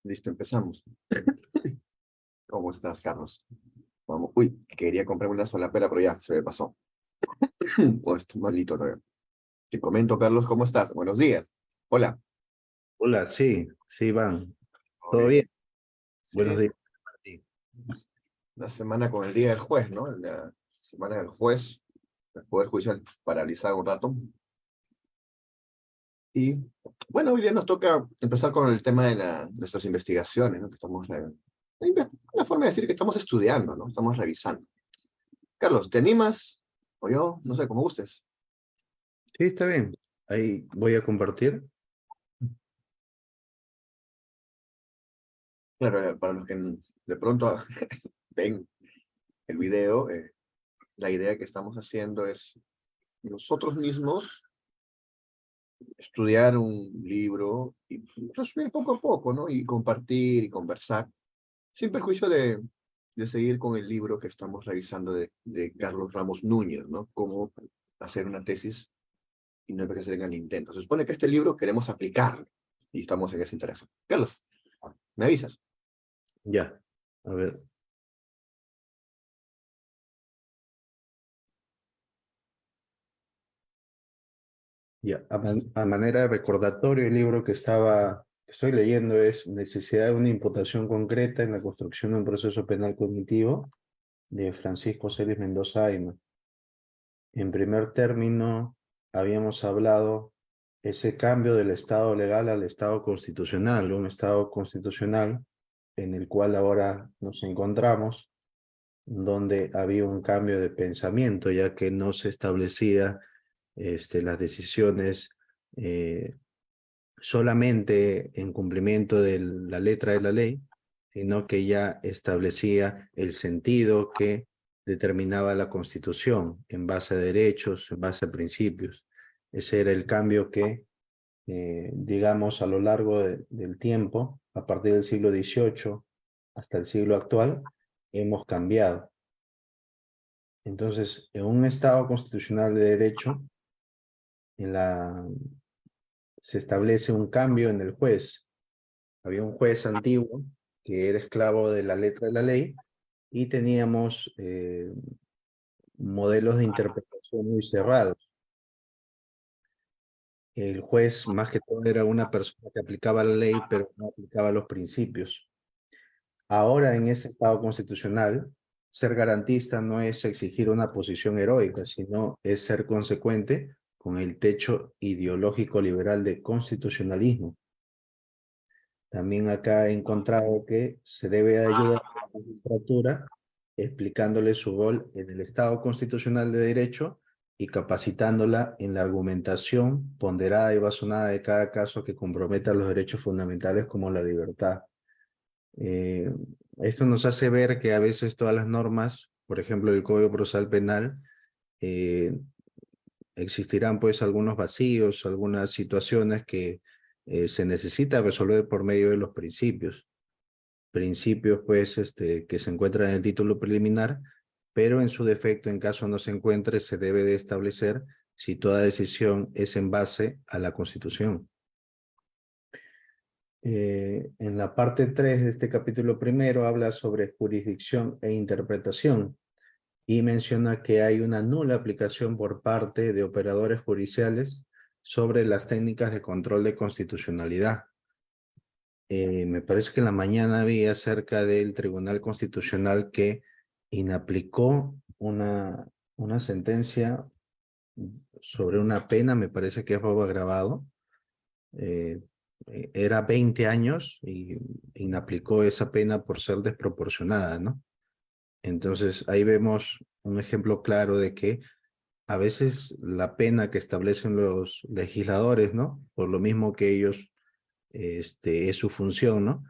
Listo, empezamos. ¿Cómo estás, Carlos? Vamos. Uy, quería comprarme una solapera, pero ya se me pasó. Oh, estoy malito todavía. Te comento, Carlos, ¿cómo estás? Buenos días. Hola. Hola, sí, sí, Iván. ¿Todo ¿Todo bien? bien? Buenos Sí, días, Martín. la semana con el día del juez, ¿no? La semana del juez, el Poder Judicial paralizado un rato. Y bueno, hoy día nos toca empezar con el tema de nuestras investigaciones, ¿no? Que estamos, una forma de decir que estamos estudiando, ¿no? Estamos revisando. Carlos, ¿te animas? O yo, no sé, como gustes. Sí, está bien. Ahí voy a compartir. Claro, para los que de pronto ven el video, la idea que estamos haciendo es nosotros mismos estudiar un libro y resumir poco a poco, ¿no? Y compartir y conversar, sin perjuicio de seguir con el libro que estamos revisando de Carlos Ramos Núñez, ¿no? Cómo hacer una tesis y no envejecer en el intento. Se supone que este libro queremos aplicarlo y estamos en ese interés. Carlos, ¿me avisas? Ya. A ver, ya. A manera de recordatorio, el libro que estoy leyendo es Necesidad de una imputación concreta en la construcción de un proceso penal cognitivo de Francisco Celis Mendoza Ayma. En primer término, habíamos hablado ese cambio del Estado legal al Estado constitucional, un Estado constitucional en el cual ahora nos encontramos, donde había un cambio de pensamiento, ya que no se establecía las decisiones solamente en cumplimiento de la letra de la ley, sino que ya establecía el sentido que determinaba la Constitución en base a derechos, en base a principios. Ese era el cambio que, digamos, a lo largo del tiempo, a partir del siglo XVIII hasta el siglo actual, hemos cambiado. Entonces, en un Estado constitucional de derecho, en la, se establece un cambio en el juez. Había un juez antiguo que era esclavo de la letra de la ley y teníamos modelos de interpretación muy cerrados. El juez, más que todo, era una persona que aplicaba la ley, pero no aplicaba los principios. Ahora, en este Estado constitucional, ser garantista no es exigir una posición heroica, sino es ser consecuente con el techo ideológico liberal de constitucionalismo. También acá he encontrado que se debe ayudar a la magistratura explicándole su rol en el Estado constitucional de derecho y capacitándola en la argumentación ponderada y razonada de cada caso que comprometa los derechos fundamentales como la libertad. Eh, Esto nos hace ver que a veces todas las normas, por ejemplo el Código Procesal Penal, eh, existirán pues algunos vacíos, algunas situaciones que se necesita resolver por medio de los principios. Principios pues que se encuentran en el título preliminar, pero en su defecto, en caso no se encuentre, se debe de establecer si toda decisión es en base a la Constitución. En la parte 3 de este capítulo primero habla sobre jurisdicción e interpretación y menciona que hay una nula aplicación por parte de operadores judiciales sobre las técnicas de control de constitucionalidad. Me parece que en la mañana vi acerca del Tribunal Constitucional que inaplicó una sentencia sobre una pena, me parece que es robo agravado. eh, Era 20 años y inaplicó esa pena por ser desproporcionada, ¿no? Entonces ahí vemos un ejemplo claro de que a veces la pena que establecen los legisladores, ¿no? Por lo mismo que ellos, es su función, ¿no?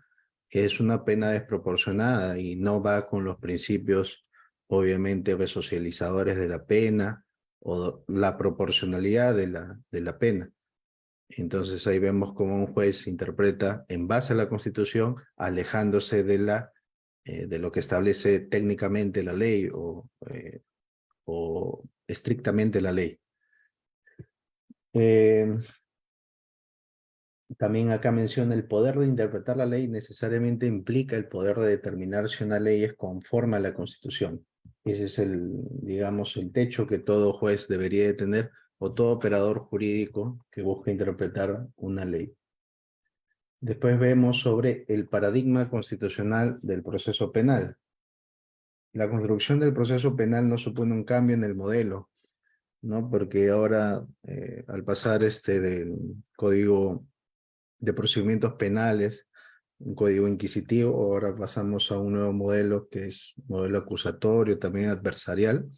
Es una pena desproporcionada y no va con los principios, obviamente, resocializadores de la pena o la proporcionalidad de la pena. Entonces ahí vemos cómo un juez interpreta en base a la Constitución, alejándose de lo que establece técnicamente la ley o estrictamente la ley. Eh, También acá menciona el poder de interpretar la ley necesariamente implica el poder de determinar si una ley es conforme a la Constitución. Ese es el, digamos, el techo que todo juez debería de tener o todo operador jurídico que busca interpretar una ley. Después vemos sobre el paradigma constitucional del proceso penal. La construcción del proceso penal no supone un cambio en el modelo, ¿no? Porque ahora, al pasar del Código de Procedimientos Penales, un código inquisitivo, ahora pasamos a un nuevo modelo que es modelo acusatorio, también adversarial,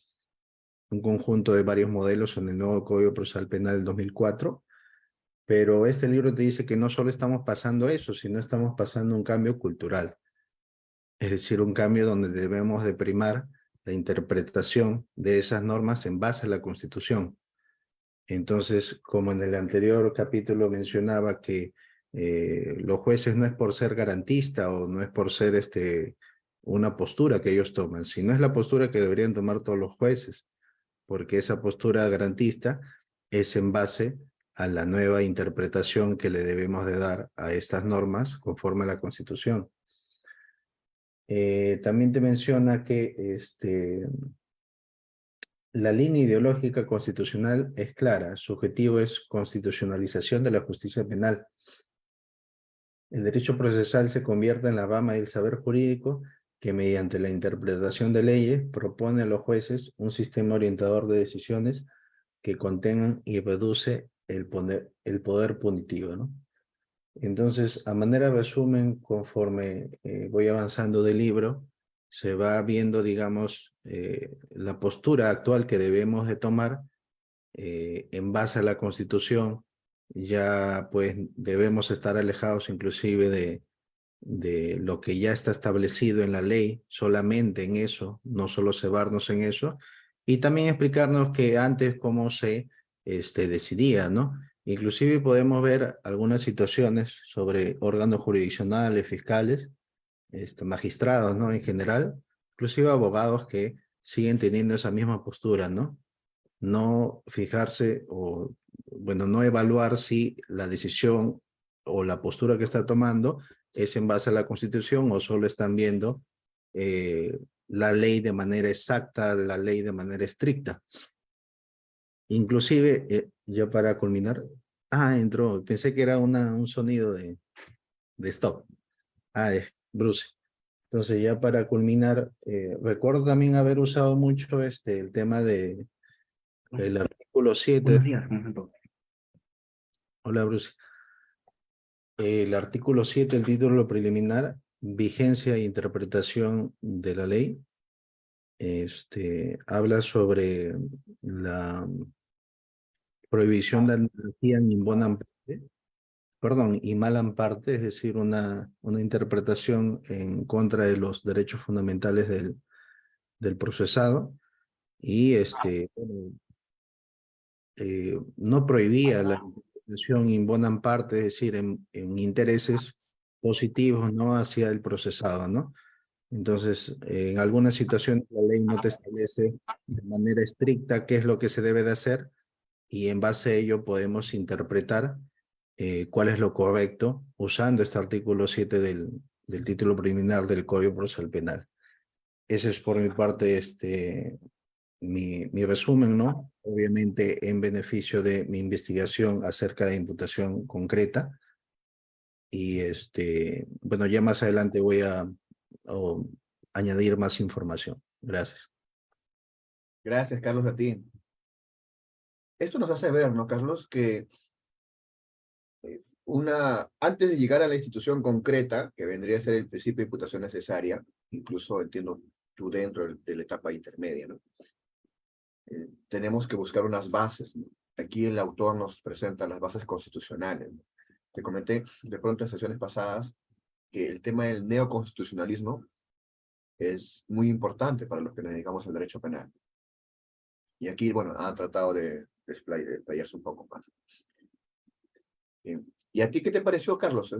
un conjunto de varios modelos en el nuevo Código Procesal Penal del 2004, pero este libro te dice que no solo estamos pasando eso, sino estamos pasando un cambio cultural, es decir, un cambio donde debemos de primar la interpretación de esas normas en base a la Constitución. Entonces, como en el anterior capítulo mencionaba que los jueces no es por ser garantista o no es por ser una postura que ellos toman, sino es la postura que deberían tomar todos los jueces, porque esa postura garantista es en base a la nueva interpretación que le debemos de dar a estas normas conforme a la Constitución. También te menciona que la línea ideológica constitucional es clara, su objetivo es constitucionalización de la justicia penal. El derecho procesal se convierte en la rama del saber jurídico que mediante la interpretación de leyes propone a los jueces un sistema orientador de decisiones que contengan y reduce el poder punitivo, ¿no? Entonces, a manera de resumen, conforme voy avanzando del libro, se va viendo, digamos, la postura actual que debemos de tomar en base a la Constitución. Ya pues debemos estar alejados inclusive de lo que ya está establecido en la ley, solamente en eso, no solo cebarnos en eso, y también explicarnos que antes cómo se decidía, ¿no? Inclusive podemos ver algunas situaciones sobre órganos jurisdiccionales, fiscales, magistrados, ¿no? En general, inclusive abogados que siguen teniendo esa misma postura, ¿no? No fijarse o, bueno, no evaluar si la decisión o la postura que está tomando es en base a la Constitución o solo están viendo la ley de manera exacta, la ley de manera estricta. Inclusive, ya para culminar, entró, pensé que era un sonido de stop. Es Bruce. Entonces, ya para culminar, recuerdo también haber usado mucho el tema el artículo 7. Buenos días, ¿cómo están todos? Hola, Bruce. El artículo 7, el título preliminar, vigencia e interpretación de la ley, habla sobre la prohibición de analogía in bonam parte, perdón, y malam parte, es decir, una interpretación en contra de los derechos fundamentales del procesado, y bueno, no prohibía la interpretación in bonam parte, es decir, en intereses positivos, ¿no? Hacia el procesado, ¿no? Entonces, en algunas situaciones la ley no te establece de manera estricta qué es lo que se debe de hacer y en base a ello podemos interpretar cuál es lo correcto usando este artículo 7 del título preliminar del Código Procesal Penal. Ese es por mi parte mi resumen, ¿no? Obviamente en beneficio de mi investigación acerca de imputación concreta. Y bueno, ya más adelante voy a añadir más información. Gracias. Gracias, Carlos, a ti. Esto nos hace ver, ¿no, Carlos? Que antes de llegar a la institución concreta, que vendría a ser el principio de imputación necesaria, incluso entiendo tú dentro de la etapa intermedia, ¿no? Tenemos que buscar unas bases, ¿no? Aquí el autor nos presenta las bases constitucionales, ¿no? Te comenté de pronto en sesiones pasadas que el tema del neoconstitucionalismo es muy importante para los que nos dedicamos al derecho penal. Y aquí, bueno, han tratado de explayarse un poco más. ¿Y a ti qué te pareció, Carlos?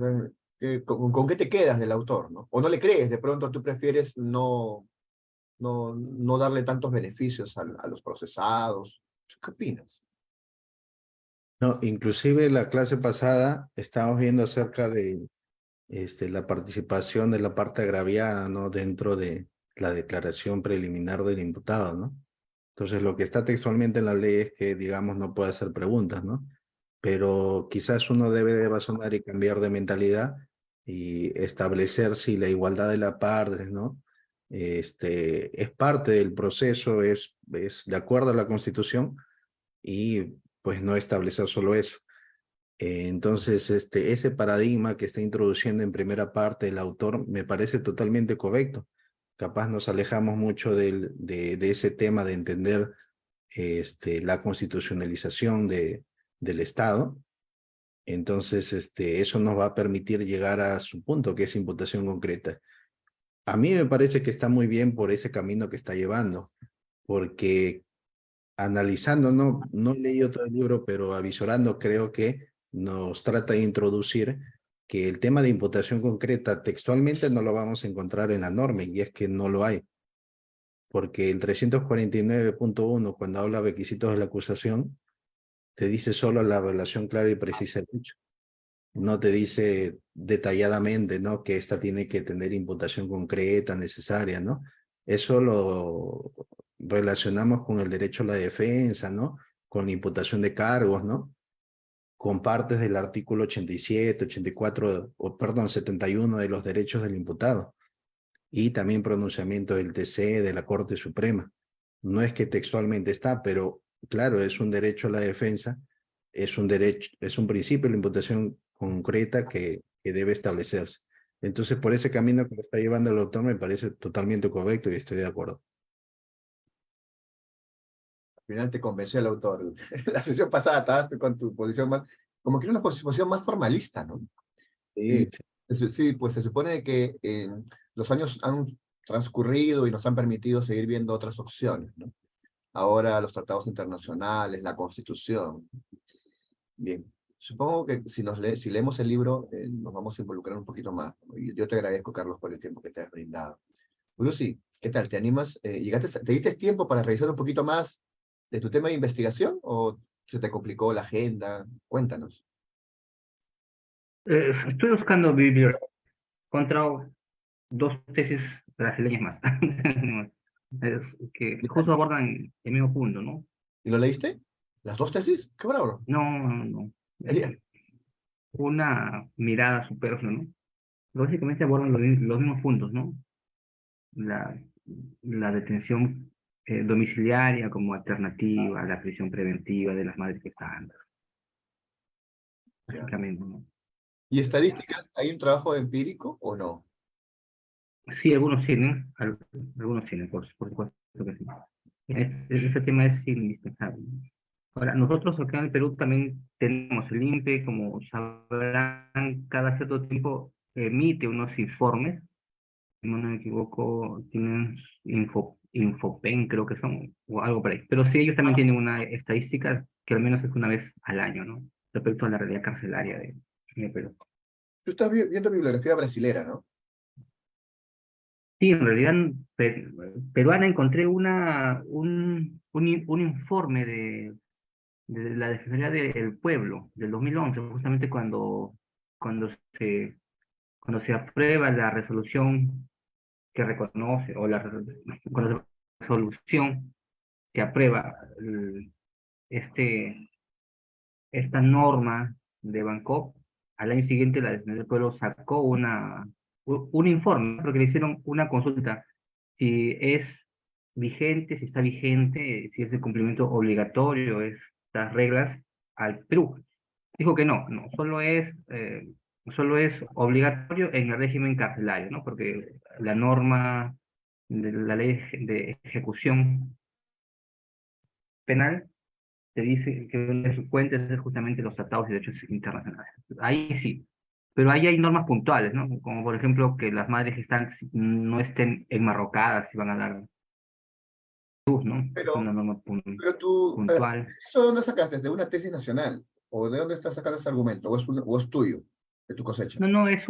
¿Con qué te quedas del autor, no? ¿O no le crees? De pronto tú prefieres no darle tantos beneficios a los procesados. ¿Qué opinas? No, inclusive la clase pasada estábamos viendo acerca de la participación de la parte agraviada, ¿no? Dentro de la declaración preliminar del imputado, ¿no? Entonces, lo que está textualmente en la ley es que, digamos, no puede hacer preguntas, ¿no? Pero quizás uno debe de razonar y cambiar de mentalidad y establecer si la igualdad de las partes, ¿no? Es parte del proceso, es de acuerdo a la Constitución y pues no establecer solo eso. Entonces, ese paradigma que está introduciendo en primera parte el autor me parece totalmente correcto. Capaz nos alejamos mucho de ese tema de entender la constitucionalización del Estado. Entonces, eso nos va a permitir llegar a su punto, que es imputación concreta. A mí me parece que está muy bien por ese camino que está llevando, porque analizando, no he leído todo el libro, pero avisorando creo que nos trata de introducir que el tema de imputación concreta textualmente no lo vamos a encontrar en la norma, y es que no lo hay, porque el 349.1, cuando habla de requisitos de la acusación, te dice solo la relación clara y precisa del hecho. No te dice detalladamente, ¿no? Que esta tiene que tener imputación concreta, necesaria, ¿no? Eso lo relacionamos con el derecho a la defensa, ¿no? Con la imputación de cargos, ¿no? Con partes del artículo 87, 84, o perdón, 71 de los derechos del imputado. Y también pronunciamiento del TC, de la Corte Suprema. No es que textualmente está, pero claro, es un derecho a la defensa, es un derecho, es un principio de la imputación concreta que debe establecerse. Entonces, por ese camino que lo está llevando el autor me parece totalmente correcto y estoy de acuerdo. Al final te convenció el autor. La sesión pasada estabas con tu posición más, como que era una posición más formalista, ¿no? Y Sí, sí. sí, pues se supone que los años han transcurrido y nos han permitido seguir viendo otras opciones, ¿no? Ahora los tratados internacionales, la Constitución. Bien, supongo que si leemos el libro, nos vamos a involucrar un poquito más, ¿no? Y yo te agradezco, Carlos, por el tiempo que te has brindado. Lucy, ¿qué tal? ¿Te animas? ¿Te diste tiempo para revisar un poquito más de tu tema de investigación o se te complicó la agenda? Cuéntanos. Estoy buscando bibliografía. He encontrado dos tesis brasileñas más, que justo abordan el mismo punto, ¿no? ¿Y lo leíste? ¿Las dos tesis? ¡Qué bravo! No, no, no. Ella. Una mirada superflua, ¿no? Básicamente abordan los mismos puntos, ¿no? La, la detención domiciliaria como alternativa a la prisión preventiva de las madres gestantes, Ya. básicamente, ¿no? ¿Y estadísticas? ¿Hay un trabajo empírico o no? Sí, algunos tienen, por supuesto que sí. Este tema es indispensable. Ahora, nosotros acá en el Perú también tenemos el INPE, como sabrán, cada cierto tiempo emite unos informes, si no me equivoco, tienen Infopen, creo que son, o algo por ahí. Pero sí, ellos también tienen una estadística que al menos es una vez al año, ¿no? Respecto a la realidad carcelaria de Perú. Tú estás viendo bibliografía brasilera, ¿no? Sí, en realidad peruana encontré un informe de la Defensoría del Pueblo del 2011, justamente cuando cuando se aprueba la resolución que reconoce, o cuando la resolución que aprueba este, esta norma de Bangkok, al año siguiente la Defensoría del Pueblo sacó un informe, porque le hicieron una consulta si es vigente, si está vigente, si es de cumplimiento obligatorio estas reglas al Perú. Dijo que no, no, solo es obligatorio en el régimen carcelario, ¿no? Porque la norma de la ley de ejecución penal te dice que una de sus fuentes es justamente los tratados y derechos internacionales. Ahí sí, pero ahí hay normas puntuales, ¿no? Como por ejemplo que las madres gestantes no estén enmarrocadas y van a dar luz, ¿no? Es Pero, una norma pero tú, puntual. ¿eso de dónde sacaste? ¿De una tesis nacional? ¿O de dónde estás sacando ese argumento? ¿O es tuyo, de tu cosecha? No, no, es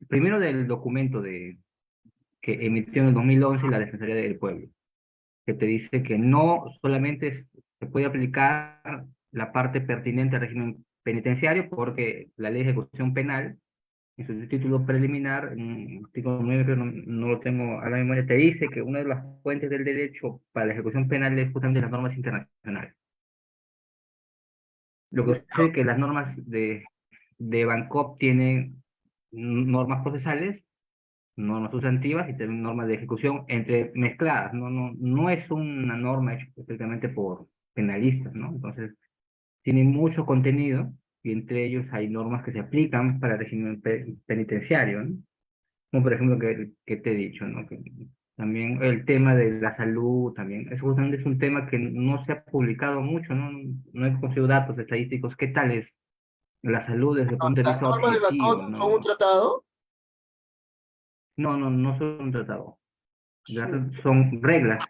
primero del documento que emitió en el 2011 la Defensoría del Pueblo, que te dice que no solamente se puede aplicar la parte pertinente al régimen penitenciario, porque la ley de ejecución penal, en su título preliminar, en el artículo 9, creo, no lo tengo a la memoria, te dice que una de las fuentes del derecho para la ejecución penal es justamente las normas internacionales. Lo que sucede es que las normas de Bangkok tienen normas procesales, normas sustantivas y también normas de ejecución entre mezcladas, no es una norma hecha específicamente por penalistas, ¿no? Entonces, tiene mucho contenido y entre ellos hay normas que se aplican para el régimen penitenciario, ¿no? Como por ejemplo que te he dicho, ¿no? Que también el tema de la salud, también, eso justamente es un tema que no se ha publicado mucho, ¿no? No he conseguido datos estadísticos. ¿Qué tal es la salud desde el punto de Las vista normas de objetivo, Bangkok son un ¿no? tratado. No son un tratado. Su- Son reglas.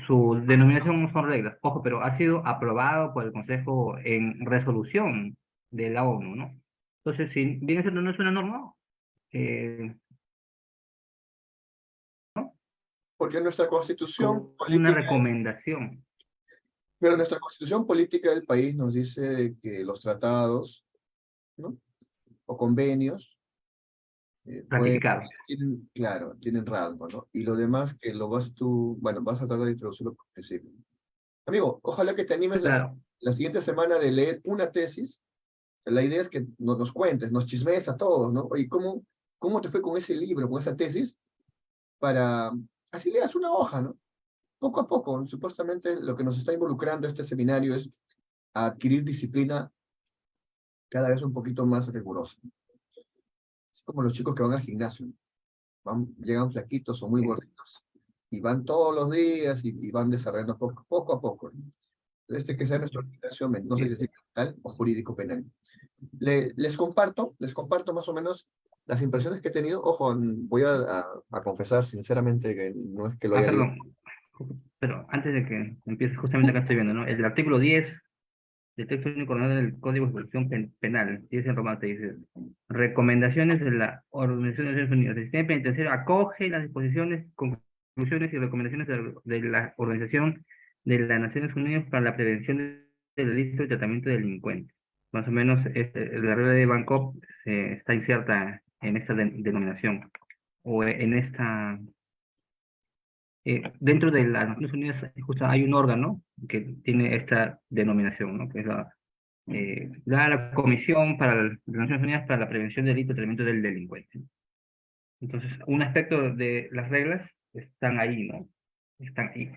Su denominación no son reglas. Ojo, pero ha sido aprobado por el Consejo en resolución de la ONU, ¿no? Entonces, si bien eso no es una norma, eh, Porque nuestra constitución como una política, recomendación. pero nuestra constitución política del país nos dice que los tratados, ¿no? O convenios, pues, Ratificado. tienen, claro, tienen rango, ¿no? Y lo demás que lo vas tú, bueno, vas a tratar de introducirlo por principio. Amigo, ojalá que te animes Claro, la siguiente semana de leer una tesis. La idea es que nos cuentes, nos chismees a todos, ¿no? Oye, ¿cómo te fue con ese libro, con esa tesis? Para, así leas una hoja, ¿no? Poco a poco, supuestamente lo que nos está involucrando este seminario es a adquirir disciplina cada vez un poquito más rigurosa. Es como los chicos que van al gimnasio, llegan flaquitos o muy sí. gorditos, y van todos los días y van desarrollando poco a poco, ¿no? Este que sea nuestro gimnasio, no sé si es mental o jurídico penal. Les comparto más o menos las impresiones que he tenido. Ojo, voy a confesar sinceramente que no es que lo Ah, haya leído. perdón. Pero antes de que empieces, justamente acá estoy viendo, ¿no? El artículo 10 del texto único ordenado del Código de Ejecución Penal, dice en Roma, te dice, recomendaciones de la Organización de Naciones Unidas. El sistema penitenciario acoge las disposiciones, conclusiones y recomendaciones de la Organización de las Naciones Unidas para la prevención del delito y tratamiento de delincuentes. Más o menos, la regla de Bangkok está inserta en esta denominación, o en esta dentro de las Naciones Unidas justo hay un órgano que tiene esta denominación, ¿no? Que es la Comisión de las Naciones Unidas para la Prevención del Delito y Tratamiento del Delincuente. Entonces, un aspecto de las reglas están ahí, ¿no? Están ahí.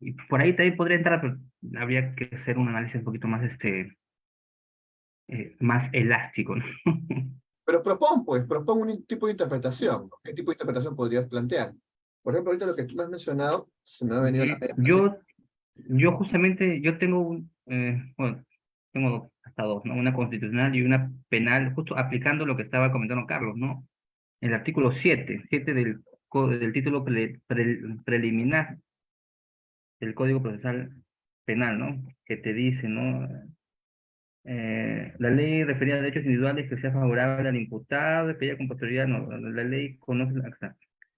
Y por ahí también podría entrar, pero habría que hacer un análisis un poquito más, más elástico, ¿no? Pero propón un tipo de interpretación, ¿no? ¿Qué tipo de interpretación podrías plantear? Por ejemplo, ahorita lo que tú me has mencionado, se me ha venido a la mente así. Yo, yo justamente, yo tengo bueno, tengo hasta dos, ¿no? Una constitucional y una penal, justo aplicando lo que estaba comentando Carlos, ¿no? El artículo 7 del título preliminar del Código Procesal Penal, ¿no? Que te dice, ¿no? La ley referida a derechos individuales que sea favorable al imputado, que haya con posterioridad, no, la ley conoce, El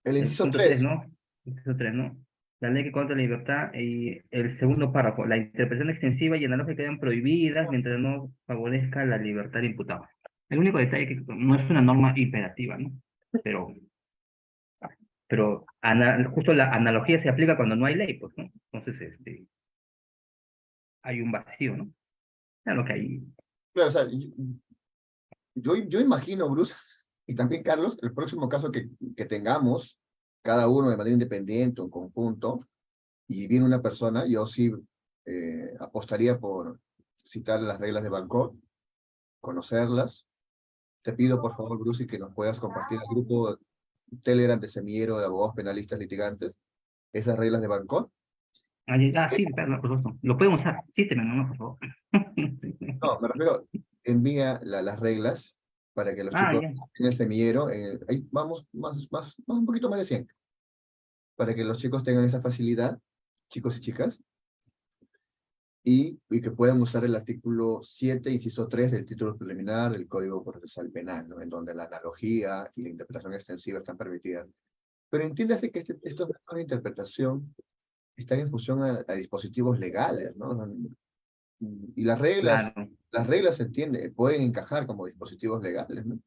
el inciso punto 3, 3. ¿no? Inciso 3, ¿no? La ley que contra la libertad y el segundo párrafo, la interpretación extensiva y analógica quedan prohibidas mientras no favorezca la libertad del imputado. El único detalle es que no es una norma imperativa, ¿no? Pero, justo la analogía se aplica cuando no hay ley, pues, ¿no? Entonces, hay un vacío, ¿no? Claro que hay. Claro, o sea, yo imagino, Bruce, y también Carlos, el próximo caso que tengamos, cada uno de manera independiente o en conjunto, y viene una persona, yo sí apostaría por citar las reglas de Bangkok, conocerlas. Te pido, por favor, Bruce, que nos puedas compartir el grupo Telegram de Semillero de Abogados Penalistas Litigantes, esas reglas de Bangkok. Sí, claro, por supuesto. Lo podemos usar. Sí, no, por favor. Sí. No, me refiero, envía las reglas para que los Ah, chicos ya. en el semillero, ahí vamos un poquito más de 100, para que los chicos tengan esa facilidad, chicos y chicas, y que puedan usar el artículo 7, inciso 3 del título preliminar del Código Procesal Penal, ¿no? En donde la analogía y la interpretación extensiva están permitidas. Pero entiéndase que estos métodos de interpretación están en función a dispositivos legales, ¿no? Y las Claro, reglas se entiende, pueden encajar como dispositivos legales, ¿no?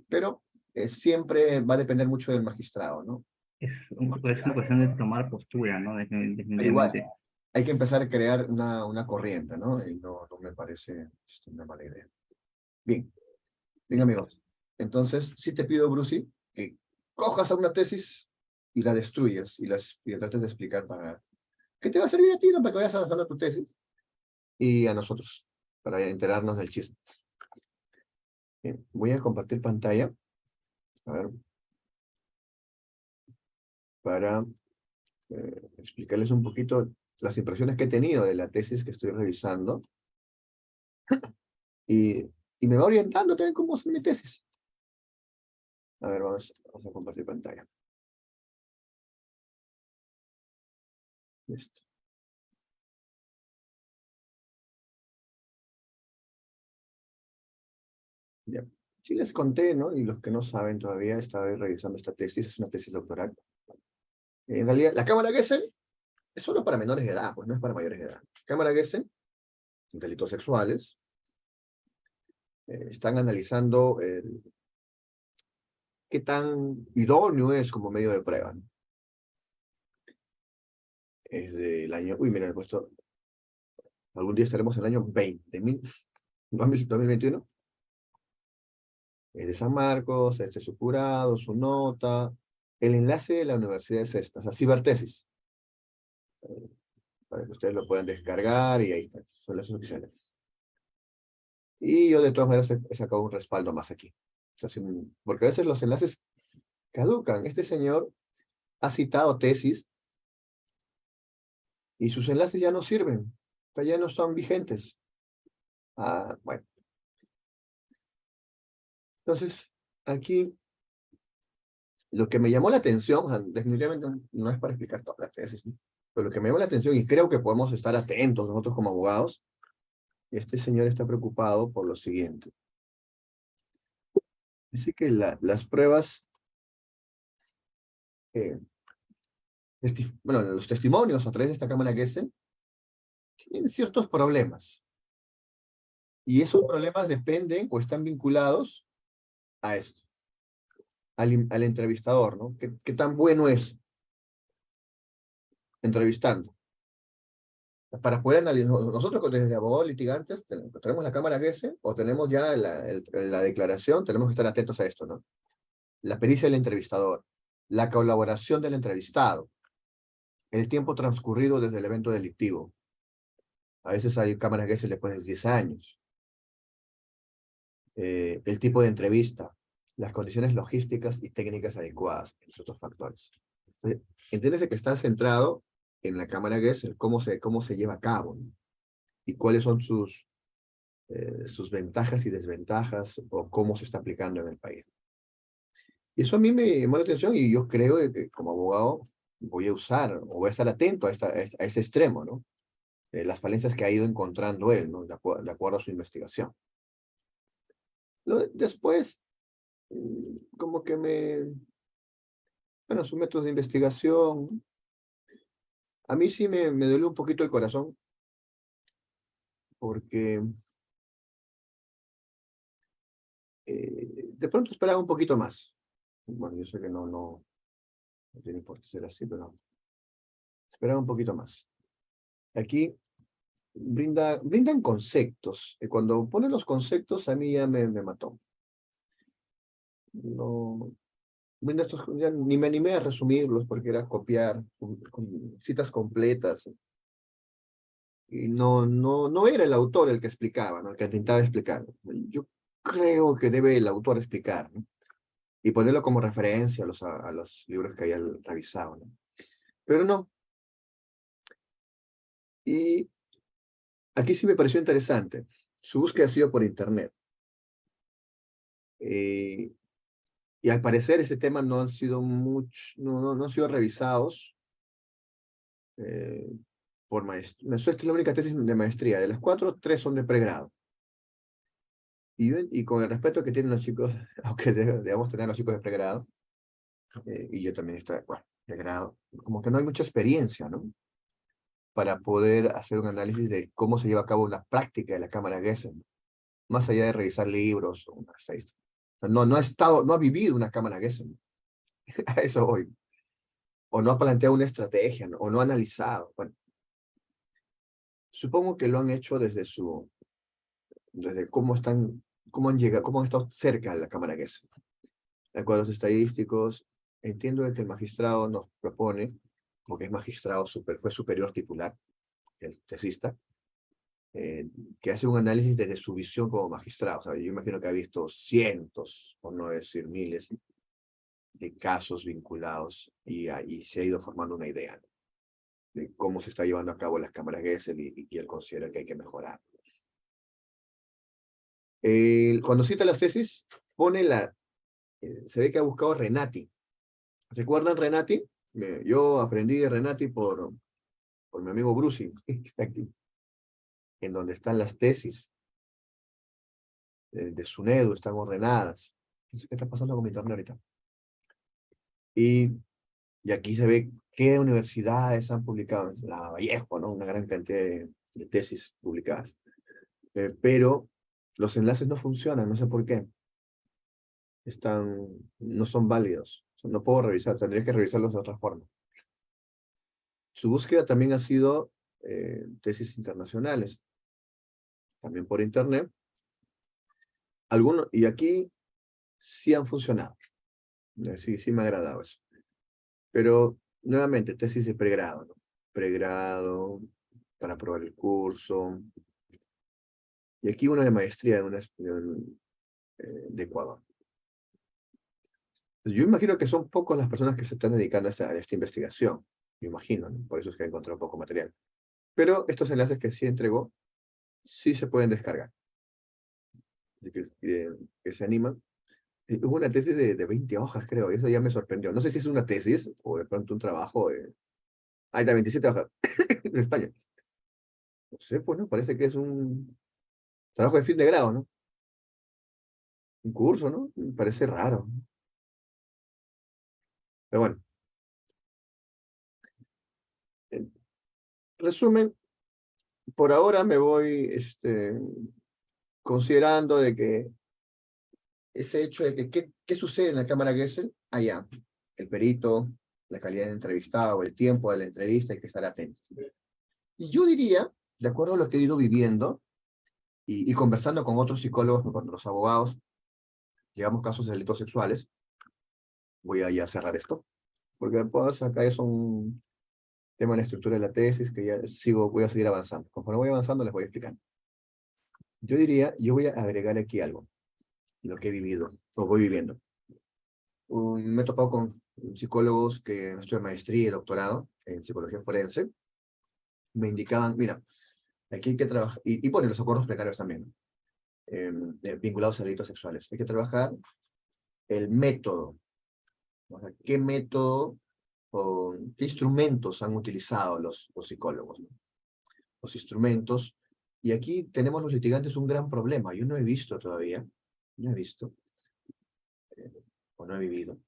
Pero siempre va a depender mucho del magistrado, ¿no? es una cuestión de tomar postura, ¿no? Pero igual, Definitivamente. hay que empezar a crear una corriente, ¿no? Y no me parece una mala idea. Bien, bien amigos. Entonces, sí te pido, Brucey, que cojas a una tesis y la destruyas y la trates de explicar para que te va a servir a ti, ¿no? Para que vayas avanzando tu tesis y a nosotros, para enterarnos del chisme. Bien, voy a compartir pantalla, a ver, para explicarles un poquito las impresiones que he tenido de la tesis que estoy revisando y, y me va orientando también cómo hacer mi tesis. A ver, vamos a compartir pantalla. Listo. Ya. Sí les conté, ¿no? Y los que no saben todavía, estaba revisando esta tesis, es una tesis doctoral. En realidad, la Cámara Gesell es solo para menores de edad, pues no es para mayores de edad. Cámara Gesell, delitos sexuales, están analizando qué tan idóneo es como medio de prueba, ¿no? Es del año, uy, mira, he puesto, algún día estaremos en el año 2021. Es de San Marcos, este es su jurado, su nota. El enlace de la universidad es esta, o sea, cibertesis, para que ustedes lo puedan descargar y ahí está, son las oficiales. Y yo de todas maneras he sacado un respaldo más aquí. O sea, porque a veces los enlaces caducan. Este señor ha citado tesis y sus enlaces ya no sirven, o sea, ya no son vigentes. Ah, bueno. Entonces, aquí lo que me llamó la atención, o sea, definitivamente no es para explicar toda la tesis, ¿no? Pero lo que me llamó la atención, y creo que podemos estar atentos nosotros como abogados, este señor está preocupado por lo siguiente. Dice que las pruebas, eh, bueno, los testimonios a través de esta Cámara Gesell tienen ciertos problemas. Y esos problemas dependen o están vinculados a esto, al entrevistador, ¿no? ¿Qué tan bueno es entrevistando? Para poder analizar, nosotros desde abogados litigantes tenemos la Cámara Gesell o tenemos ya la declaración, tenemos que estar atentos a esto, ¿no? La pericia del entrevistador, la colaboración del entrevistado, el tiempo transcurrido desde el evento delictivo. A veces hay cámaras Gesell después de 10 años. El tipo de entrevista, las condiciones logísticas y técnicas adecuadas, entre otros factores. Entiéndese que está centrado en la Cámara Gesell, cómo se lleva a cabo, ¿no? Y cuáles son sus ventajas y desventajas o cómo se está aplicando en el país. Y eso a mí me llamó la atención y yo creo que como abogado voy a usar o voy a estar atento a ese extremo, ¿no? Las falencias que ha ido encontrando él, ¿no? De acuerdo a su investigación. Después, como que bueno, sus métodos de investigación, a mí sí me dolió un poquito el corazón, porque de pronto esperaba un poquito más. Bueno, yo sé que no tiene por qué ser así, pero esperaba un poquito más. Aquí brindan conceptos, y cuando ponen los conceptos a mí ya me mató. No, ya ni me animé a resumirlos porque era copiar con citas completas. Y no era el autor el que explicaba, ¿no? El que intentaba explicar. Yo creo que debe el autor explicar, ¿no? Y ponerlo como referencia a los libros que haya revisado, ¿no? Pero no. Y aquí sí me pareció interesante. Su búsqueda ha sido por internet. Y al parecer ese tema no han sido no han sido revisados por maestría. Esta es la única tesis de maestría. De las 4, 3 son de pregrado. Y con el respeto que tienen los chicos, aunque debemos tener los chicos de pregrado, y yo también estoy de acuerdo, pregrado, como que no hay mucha experiencia, ¿no? para poder hacer un análisis de cómo se lleva a cabo la práctica de la cámara Gesell, más allá de revisar libros o una seis. No ha vivido una cámara Gesell. A eso voy. O no ha planteado una estrategia, ¿no? O no ha analizado. Bueno, supongo que lo han hecho desde cómo han llegado, cómo han estado cerca de la cámara Gesell. De cuadros estadísticos, entiendo que el magistrado nos propone, porque es magistrado, fue superior titular, el tesista, que hace un análisis desde su visión como magistrado. O sea, yo imagino que ha visto cientos, por no decir miles, de casos vinculados y se ha ido formando una idea, ¿no?, de cómo se está llevando a cabo las cámaras Gesell y él considera que hay que mejorar. Cuando cita las tesis, se ve que ha buscado Renati. ¿Recuerdan Renati? Yo aprendí de Renati por mi amigo Brusi, que está aquí, en donde están las tesis de SUNEDU, están ordenadas. No sé qué está pasando con mi internet ahorita. Y aquí se ve qué universidades han publicado. La Vallejo, ¿no? Una gran cantidad de tesis publicadas. Pero los enlaces no funcionan, no sé por qué. No son válidos. No puedo revisar, tendría que revisarlos de otra forma. Su búsqueda también ha sido tesis internacionales, también por internet. Y aquí sí han funcionado. Sí me ha agradado eso. Pero, nuevamente, tesis de pregrado, ¿no? Pregrado, para aprobar el curso. Y aquí una de maestría de Ecuador. Yo imagino que son pocos las personas que se están dedicando a esta investigación. Me imagino, ¿no? Por eso es que he encontrado poco material. Pero estos enlaces que sí entregó, sí se pueden descargar. Así que se animan. Hubo una tesis de 20 hojas, creo, y eso ya me sorprendió. No sé si es una tesis o de pronto un trabajo de... Ahí está, 27 hojas, en España. No sé, pues, ¿no? Parece que es un trabajo de fin de grado, ¿no? Un curso, ¿no? Me parece raro. Pero bueno. En resumen, por ahora me voy considerando de que ese hecho de que qué sucede en la cámara Gesell, allá, el perito, la calidad del entrevistado, el tiempo de la entrevista, hay que estar atentos. Y yo diría, de acuerdo a lo que he ido viviendo y conversando con otros psicólogos, con otros abogados, llevamos casos de delitos sexuales, voy a ya cerrar esto, porque después acá es un tema de la estructura de la tesis que ya voy a seguir avanzando. Conforme voy avanzando les voy a explicar. Yo voy a agregar aquí algo, lo que he vivido, o voy viviendo. Me he topado con psicólogos que han estudiado maestría y doctorado en psicología forense, me indicaban, mira, aquí hay que trabajar, y bueno, los acuerdos precarios también, vinculados a delitos sexuales. Hay que trabajar el método, o sea, qué método o qué instrumentos han utilizado los psicólogos, ¿no? Los instrumentos, y aquí tenemos los litigantes un gran problema. Yo no he visto todavía, no he visto, o no he vivido,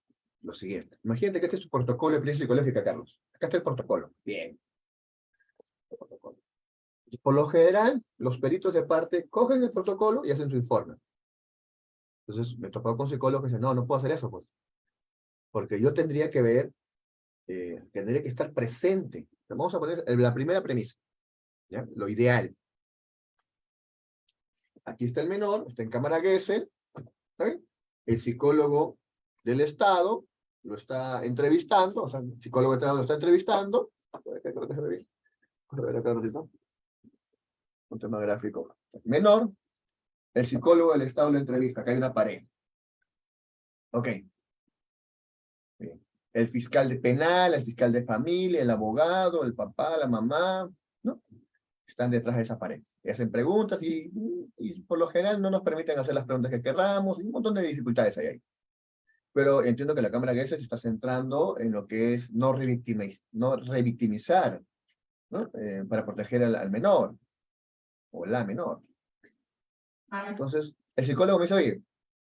lo siguiente. Imagínate que este es tu protocolo de experiencia psicológica, Carlos. Acá está el protocolo. Bien. Por lo general, los peritos de parte cogen el protocolo y hacen su informe. Entonces, me topó con psicólogos que dicen, no puedo hacer eso, pues. Porque yo tendría que ver, tendría que estar presente. Vamos a poner la primera premisa, ¿ya? Lo ideal. Aquí está el menor, está en cámara Gesell, ¿está bien? El psicólogo del Estado lo está entrevistando, o sea, el psicólogo del Estado lo está entrevistando. A ver acá, ratito. Un tema gráfico. Menor, el psicólogo del Estado lo entrevista, acá hay una pared. Ok. Bien. El fiscal de penal, el fiscal de familia, el abogado, el papá, la mamá, ¿no? Están detrás de esa pared. Y hacen preguntas y por lo general no nos permiten hacer las preguntas que querramos, y un montón de dificultades hay ahí. Pero entiendo que la Cámara Gesell se está centrando en lo que es no revictimizar, ¿no? Para proteger al menor, o la menor. Entonces, el psicólogo me dice, oye,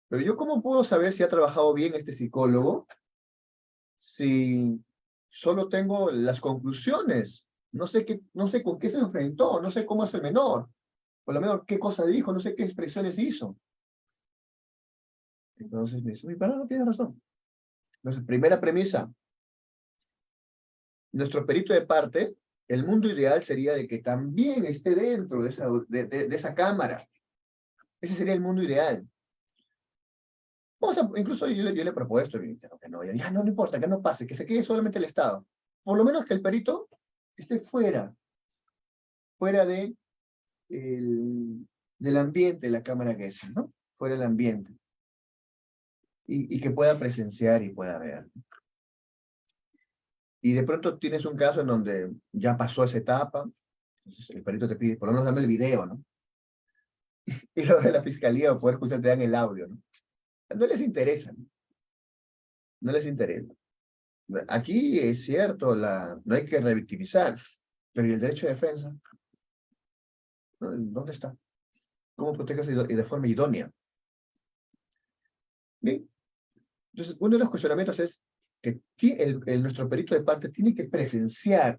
pero yo ¿cómo puedo saber si ha trabajado bien este psicólogo si solo tengo las conclusiones No sé con qué se enfrentó, no sé cómo es el menor. Por lo menos qué cosa dijo, no sé qué expresiones hizo. Entonces me dice, mi padre no tiene razón. Entonces, primera premisa, nuestro perito de parte, el mundo ideal sería de que también esté dentro de esa cámara. Ese sería el mundo ideal. Incluso yo le he propuesto, y dijeron que no, ya no importa, que no pase, que se quede solamente el Estado. Por lo menos que el perito esté fuera del ambiente de la cámara que es, ¿no? Fuera del ambiente. Y que pueda presenciar y pueda ver. Y de pronto tienes un caso en donde ya pasó esa etapa, entonces el perito te pide, por lo menos dame el video, ¿no? Y luego de la fiscalía o poder judicial te dan el audio, ¿no? No les interesa, ¿no? No les interesa. Aquí es cierto, no hay que revictimizar, pero ¿y el derecho de defensa? ¿Dónde está? ¿Cómo proteges y de forma idónea? Bien. Entonces, uno de los cuestionamientos es que nuestro perito de parte tiene que presenciar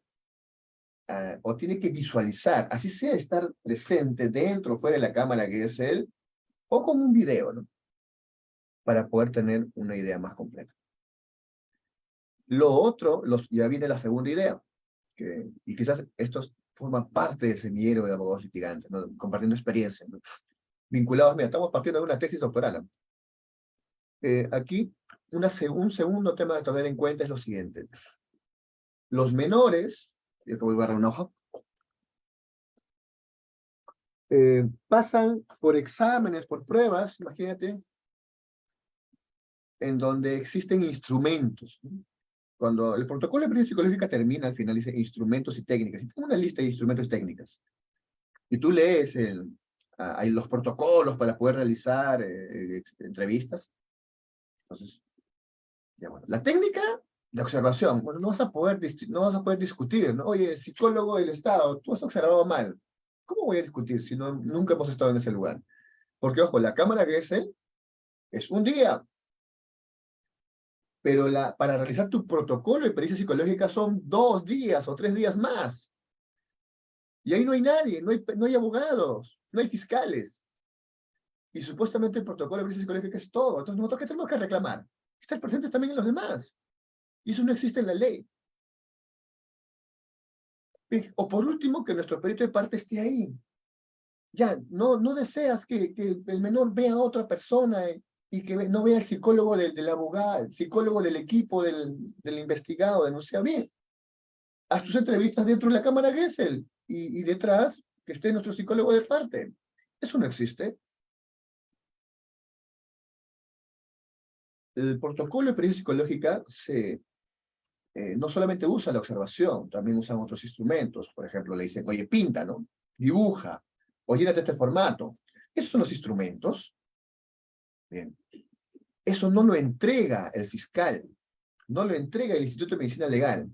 o tiene que visualizar, así sea estar presente dentro o fuera de la cámara que es él, o con un video, ¿no? Para poder tener una idea más completa. Lo otro, ya viene la segunda idea, y quizás estos forman parte del semillero de abogados litigantes, ¿no? Compartiendo experiencias, ¿no? Vinculados, mira, estamos partiendo de una tesis doctoral, ¿no? Aquí, un segundo tema a tener en cuenta es lo siguiente. Los menores, yo que voy a agarrar una hoja, pasan por exámenes, por pruebas, imagínate, en donde existen instrumentos, ¿no? Cuando el protocolo de experiencia psicológica termina, al final dice instrumentos y técnicas. Y tengo una lista de instrumentos y técnicas. Y tú lees hay los protocolos para poder realizar entrevistas. Entonces, ya bueno. La técnica de observación, bueno, no vas a poder discutir, ¿no? Oye, psicólogo del Estado, tú has observado mal. ¿Cómo voy a discutir si nunca hemos estado en ese lugar? Porque, ojo, la cámara que es un día, pero para realizar tu protocolo de pericia psicológica son 2 días o 3 días más. Y ahí no hay nadie, no hay abogados, no hay fiscales. Y supuestamente el protocolo de pericia psicológica es todo. Entonces, ¿nosotros qué tenemos que reclamar? Estar presentes también en los demás. Y eso no existe en la ley. O por último, que nuestro perito de parte esté ahí. Ya, no deseas que el menor vea a otra persona y que no vea al psicólogo del abogado, el psicólogo del equipo del investigado, denunciar bien. Haz tus entrevistas dentro de la cámara Gesell y detrás que esté nuestro psicólogo de parte. Eso no existe. El protocolo de pericia psicológica no solamente usa la observación, también usan otros instrumentos. Por ejemplo, le dicen, oye, pinta, ¿no? Dibuja, o llénate este formato. Esos son los instrumentos. Bien. Eso no lo entrega el fiscal, no lo entrega el Instituto de Medicina Legal.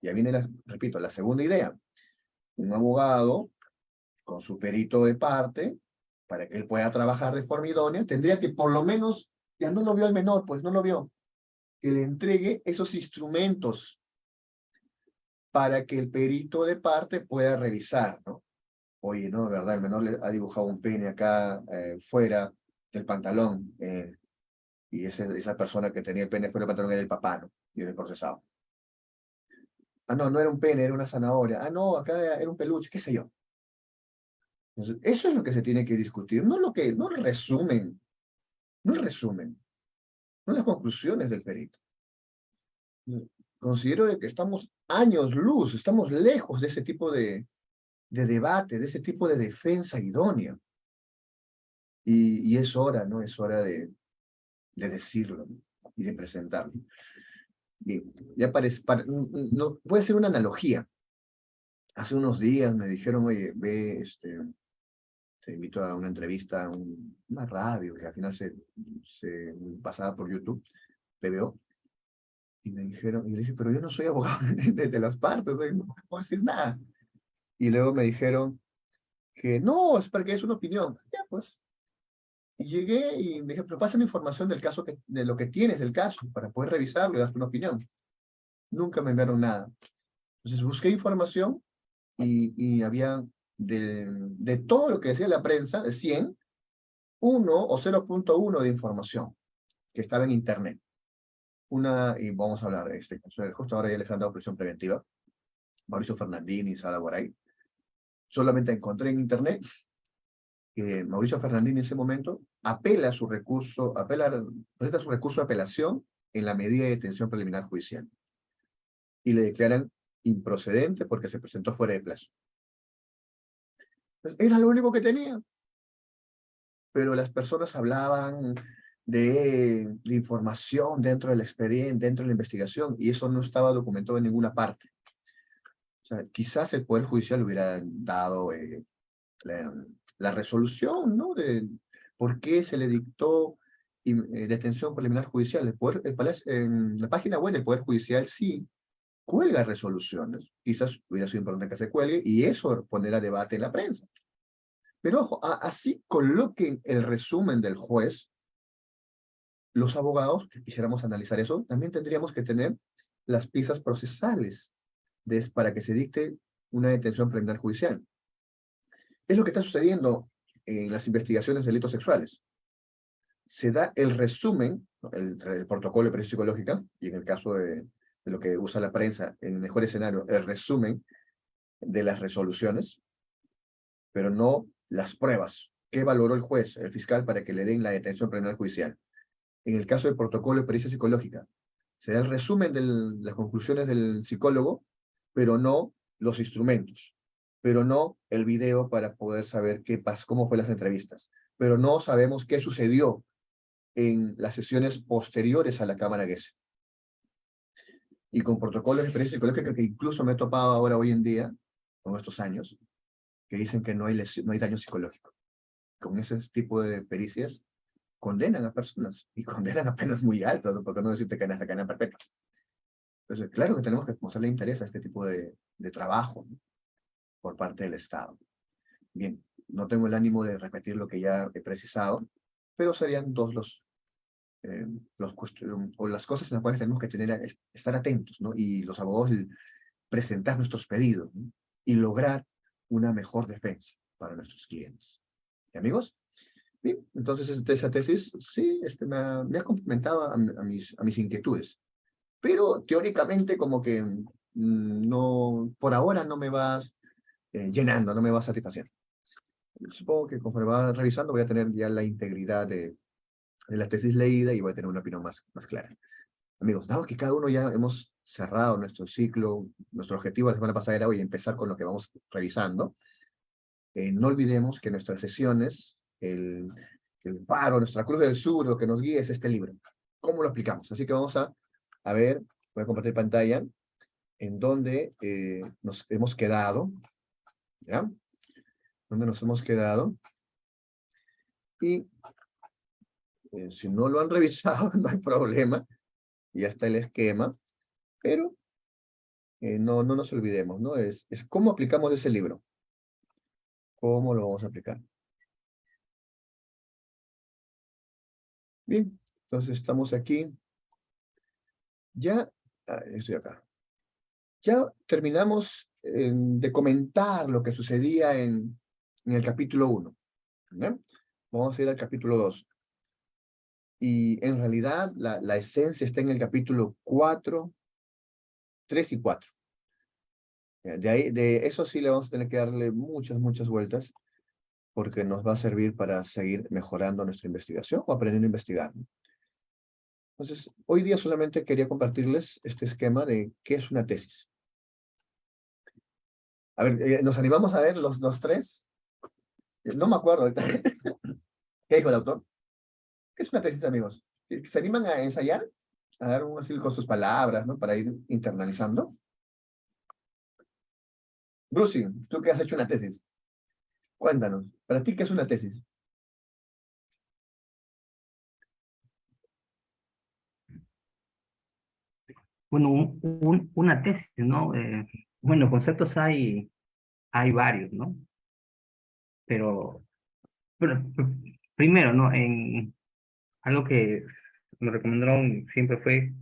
Ya viene, repito, la segunda idea. Un abogado, con su perito de parte, para que él pueda trabajar de forma idónea, tendría que por lo menos, ya no lo vio al menor, pues no lo vio, que le entregue esos instrumentos para que el perito de parte pueda revisar, ¿no? Oye, no, de verdad, el menor le ha dibujado un pene acá fuera del pantalón, y esa persona que tenía el pene fuera del pantalón era el papá, ¿no? Y era el procesado. Ah, no, no era un pene, era una zanahoria. Ah, no, acá era un peluche, qué sé yo. Entonces, eso es lo que se tiene que discutir, no el resumen, no el resumen, no las conclusiones del perito. Considero de que estamos años luz, estamos lejos de ese tipo de debate, de ese tipo de defensa idónea. Y es hora, ¿no? Es hora de decirlo, ¿no? Y de presentarlo. Bien, ya no, puede ser una analogía. Hace unos días me dijeron, oye, ve, te invito a una entrevista, a una radio, que al final se pasaba por YouTube, TVO, y me dijeron, y le dije, pero yo no soy abogado de las partes, no puedo decir nada. Y luego me dijeron que no, es porque es una opinión. Ya, pues. Y llegué y me dije, pero pásame información del caso, de lo que tienes del caso, para poder revisarlo y darte una opinión. Nunca me enviaron nada. Entonces busqué información y había de todo lo que decía la prensa, de 100, 1 o 0.1 de información que estaba en Internet. Y vamos a hablar, justo ahora ya les han dado prisión preventiva, Mauricio Fernandini, Sada Boray. Solamente encontré en Internet que Mauricio Fernandini en ese momento presenta su recurso de apelación en la medida de detención preliminar judicial. Y le declaran improcedente porque se presentó fuera de plazo. Era lo único que tenía. Pero las personas hablaban de información dentro del expediente, dentro de la investigación, y eso no estaba documentado en ninguna parte. O sea, quizás el Poder Judicial hubiera dado la resolución, ¿no? De por qué se le dictó detención preliminar judicial. En la página web del Poder Judicial sí cuelga resoluciones. Quizás hubiera sido importante que se cuelgue, y eso poner a debate en la prensa. Pero ojo, así coloquen el resumen del juez, los abogados, que quisiéramos analizar eso, también tendríamos que tener las piezas procesales para que se dicte una detención preliminar judicial. Es lo que está sucediendo en las investigaciones de delitos sexuales. Se da el resumen, ¿no? el protocolo de pericia psicológica, y en el caso de lo que usa la prensa, en el mejor escenario, el resumen de las resoluciones, pero no las pruebas. ¿Qué valoró el juez, el fiscal, para que le den la detención preliminar judicial? En el caso del protocolo de pericia psicológica, se da el resumen de las conclusiones del psicólogo, pero no los instrumentos, pero no el video para poder saber qué pasó, cómo fue las entrevistas, pero no sabemos qué sucedió en las sesiones posteriores a la Cámara Gesell. Y con protocolos de pericia psicológica que incluso me he topado ahora hoy en día, con estos años, que dicen que no hay daño psicológico. Con ese tipo de pericias condenan a personas, y condenan a penas muy altas, ¿no? Porque no decirte que hasta cadena perpetua. Entonces, claro que tenemos que mostrarle interés a este tipo de trabajo, ¿no? Por parte del Estado. Bien, no tengo el ánimo de repetir lo que ya he precisado, pero serían dos o las cosas en las cuales tenemos que estar atentos, ¿no? Y los abogados presentar nuestros pedidos, ¿no? Y lograr una mejor defensa para nuestros clientes. ¿Y amigos? Bien, entonces esa tesis sí me ha complementado a mis inquietudes, pero teóricamente como que no, por ahora no me va llenando, no me va satisfaciendo. Supongo que conforme va revisando voy a tener ya la integridad de la tesis leída y voy a tener una opinión más clara. Amigos, dado que cada uno ya hemos cerrado nuestro ciclo, nuestro objetivo la semana pasada era hoy empezar con lo que vamos revisando, no olvidemos que nuestras sesiones, el faro, nuestra cruz del sur, lo que nos guía es este libro. ¿Cómo lo aplicamos? Así que vamos a ver, voy a compartir pantalla, en donde nos hemos quedado, ¿ya? Donde nos hemos quedado. Y si no lo han revisado, no hay problema. Ya está el esquema. Pero no nos olvidemos, ¿no? Es cómo aplicamos ese libro. ¿Cómo lo vamos a aplicar? Bien, entonces estamos aquí. Ya, estoy acá. Ya terminamos de comentar lo que sucedía en el capítulo 1. ¿Bien? Vamos a ir al capítulo 2. Y en realidad la esencia está en el capítulo 4, 3 y 4. De eso sí le vamos a tener que darle muchas vueltas, porque nos va a servir para seguir mejorando nuestra investigación o aprendiendo a investigar. Entonces, hoy día solamente quería compartirles este esquema de qué es una tesis. A ver, ¿nos animamos a ver los tres? No me acuerdo ahorita. ¿Qué dijo el autor? ¿Qué es una tesis, amigos? ¿Se animan a ensayar? A dar un así con sus palabras, ¿no? Para ir internalizando. Bruce, tú que has hecho una tesis, cuéntanos, ¿para ti qué es una tesis? Bueno, una tesis, ¿no? Bueno, conceptos hay varios, ¿no? Pero primero, ¿no? Algo que me recomendaron siempre fue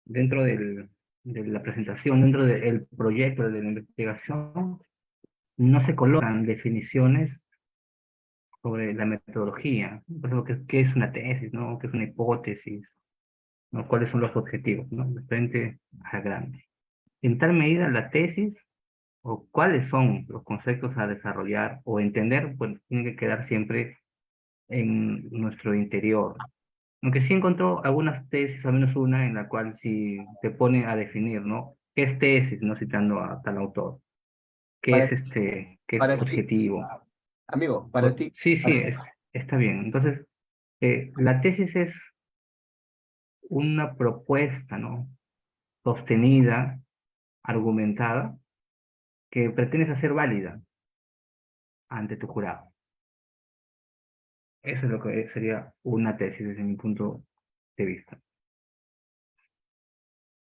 dentro de la presentación, dentro del proyecto de la investigación, no se colocan definiciones sobre la metodología, por ejemplo, qué es una tesis, ¿no? ¿Qué es una hipótesis? ¿No? ¿Cuáles son los objetivos, ¿no? De frente al grande. En tal medida, la tesis o cuáles son los conceptos a desarrollar o entender, pues tiene que quedar siempre en nuestro interior. Aunque sí encontró algunas tesis, al menos una, en la cual sí te pone a definir, ¿no? ¿Qué es tesis, no? Citando a tal autor. ¿Qué Para, es qué es para ti, objetivo? amigo, para ti, Sí, sí, para- está bien. Entonces, la tesis es una propuesta, ¿no? Sostenida, argumentada, que pretende ser válida ante tu jurado. Eso es lo que sería una tesis desde mi punto de vista.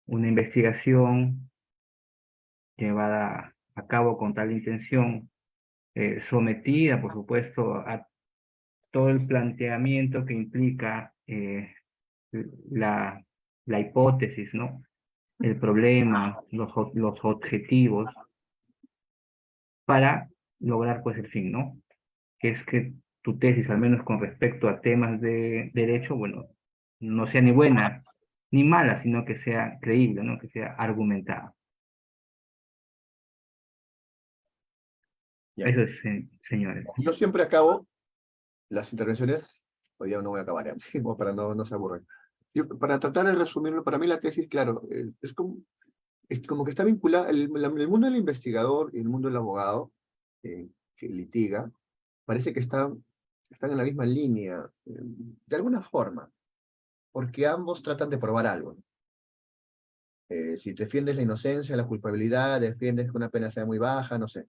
Una investigación llevada a cabo con tal intención, sometida, por supuesto, a todo el planteamiento que implica la, la hipótesis, ¿no? El problema, los objetivos, para lograr pues el fin, ¿no? Que es que tu tesis, al menos con respecto a temas de derecho, bueno, no sea ni buena ni mala, sino que sea creíble, ¿no? Que sea argumentada. ya. Eso es, señores. Yo siempre acabo las intervenciones, hoy día no voy a acabar, ya, como para no se aburren. Para tratar de resumirlo, para mí la tesis, claro, es como que está vinculada, el mundo del investigador y el mundo del abogado que litiga, parece que están en la misma línea, de alguna forma, porque ambos tratan de probar algo, ¿no? Si defiendes la inocencia, la culpabilidad, defiendes que una pena sea muy baja, no sé,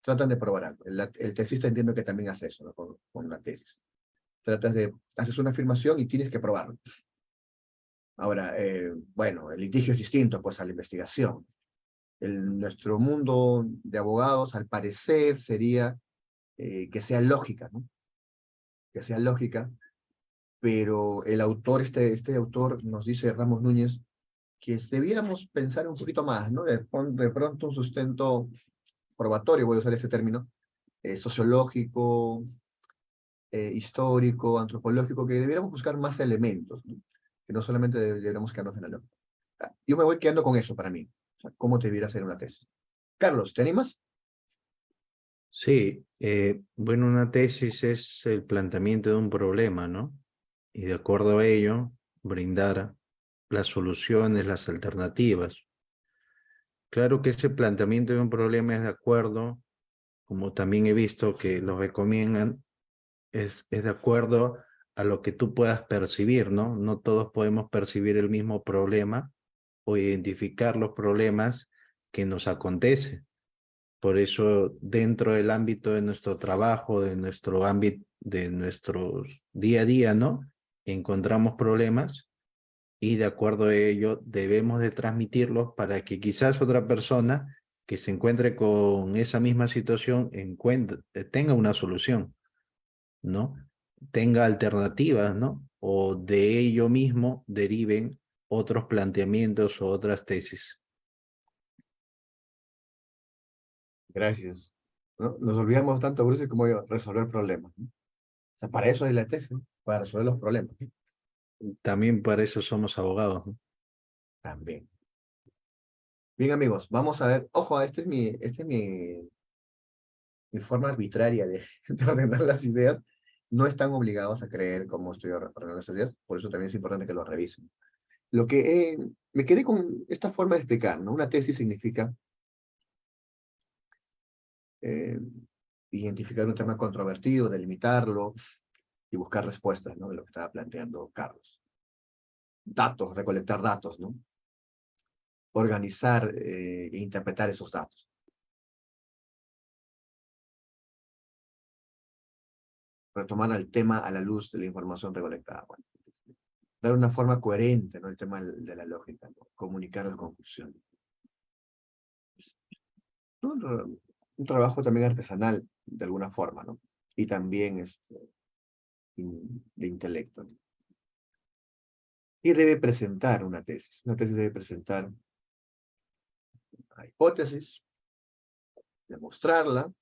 tratan de probar algo. El tesista entiendo que también hace eso, ¿no? Con la tesis. Haces una afirmación y tienes que probarlo. Ahora, bueno, el litigio es distinto, pues, a la investigación. Nuestro mundo de abogados, al parecer, sería que sea lógica, ¿no? Que sea lógica, pero el autor, este autor, nos dice Ramos Núñez, que debiéramos pensar un poquito más, ¿no? De pronto un sustento probatorio, voy a usar ese término, sociológico, histórico, antropológico, que debiéramos buscar más elementos, ¿no? Que no solamente deberíamos quedarnos en la lógica. Yo me voy quedando con eso para mí. O sea, ¿cómo te debiera hacer una tesis? Carlos, ¿te animas? Sí, bueno, una tesis es el planteamiento de un problema, ¿no? Y de acuerdo a ello, brindar las soluciones, las alternativas. Claro que ese planteamiento de un problema es de acuerdo, como también he visto que lo recomiendan, es de acuerdo a lo que tú puedas percibir, ¿no? No todos podemos percibir el mismo problema o identificar los problemas que nos acontecen. Por eso, dentro del ámbito de nuestro trabajo, de nuestro ámbito, de nuestro día a día, ¿no? Encontramos problemas y de acuerdo a ello debemos de transmitirlos para que quizás otra persona que se encuentre con esa misma situación tenga una solución, ¿no? Tenga alternativas, ¿no? O de ello mismo deriven otros planteamientos o otras tesis. Gracias. ¿No? Nos olvidamos tanto, Bruce, como yo, resolver problemas, ¿no? O sea, para eso es la tesis, ¿no? Para resolver los problemas, ¿no? También para eso somos abogados, ¿no? También. Bien, amigos, vamos a ver. Ojo, mi forma arbitraria de ordenar las ideas. No están obligados a creer cómo estoy ordenando estas ideas, por eso también es importante que lo revisen. Me quedé con esta forma de explicar, ¿no? Una tesis significa eh, identificar un tema controvertido, delimitarlo y buscar respuestas, ¿no? De lo que estaba planteando Carlos. Datos, recolectar datos, ¿no? Organizar e interpretar esos datos. Retomar el tema a la luz de la información recolectada. Bueno, dar una forma coherente, ¿no? El tema de la lógica, ¿no? Comunicar las conclusiones. Un trabajo también artesanal, de alguna forma, ¿no? Y también de intelecto, ¿no? Y debe presentar una tesis. Una tesis debe presentar una hipótesis, demostrarla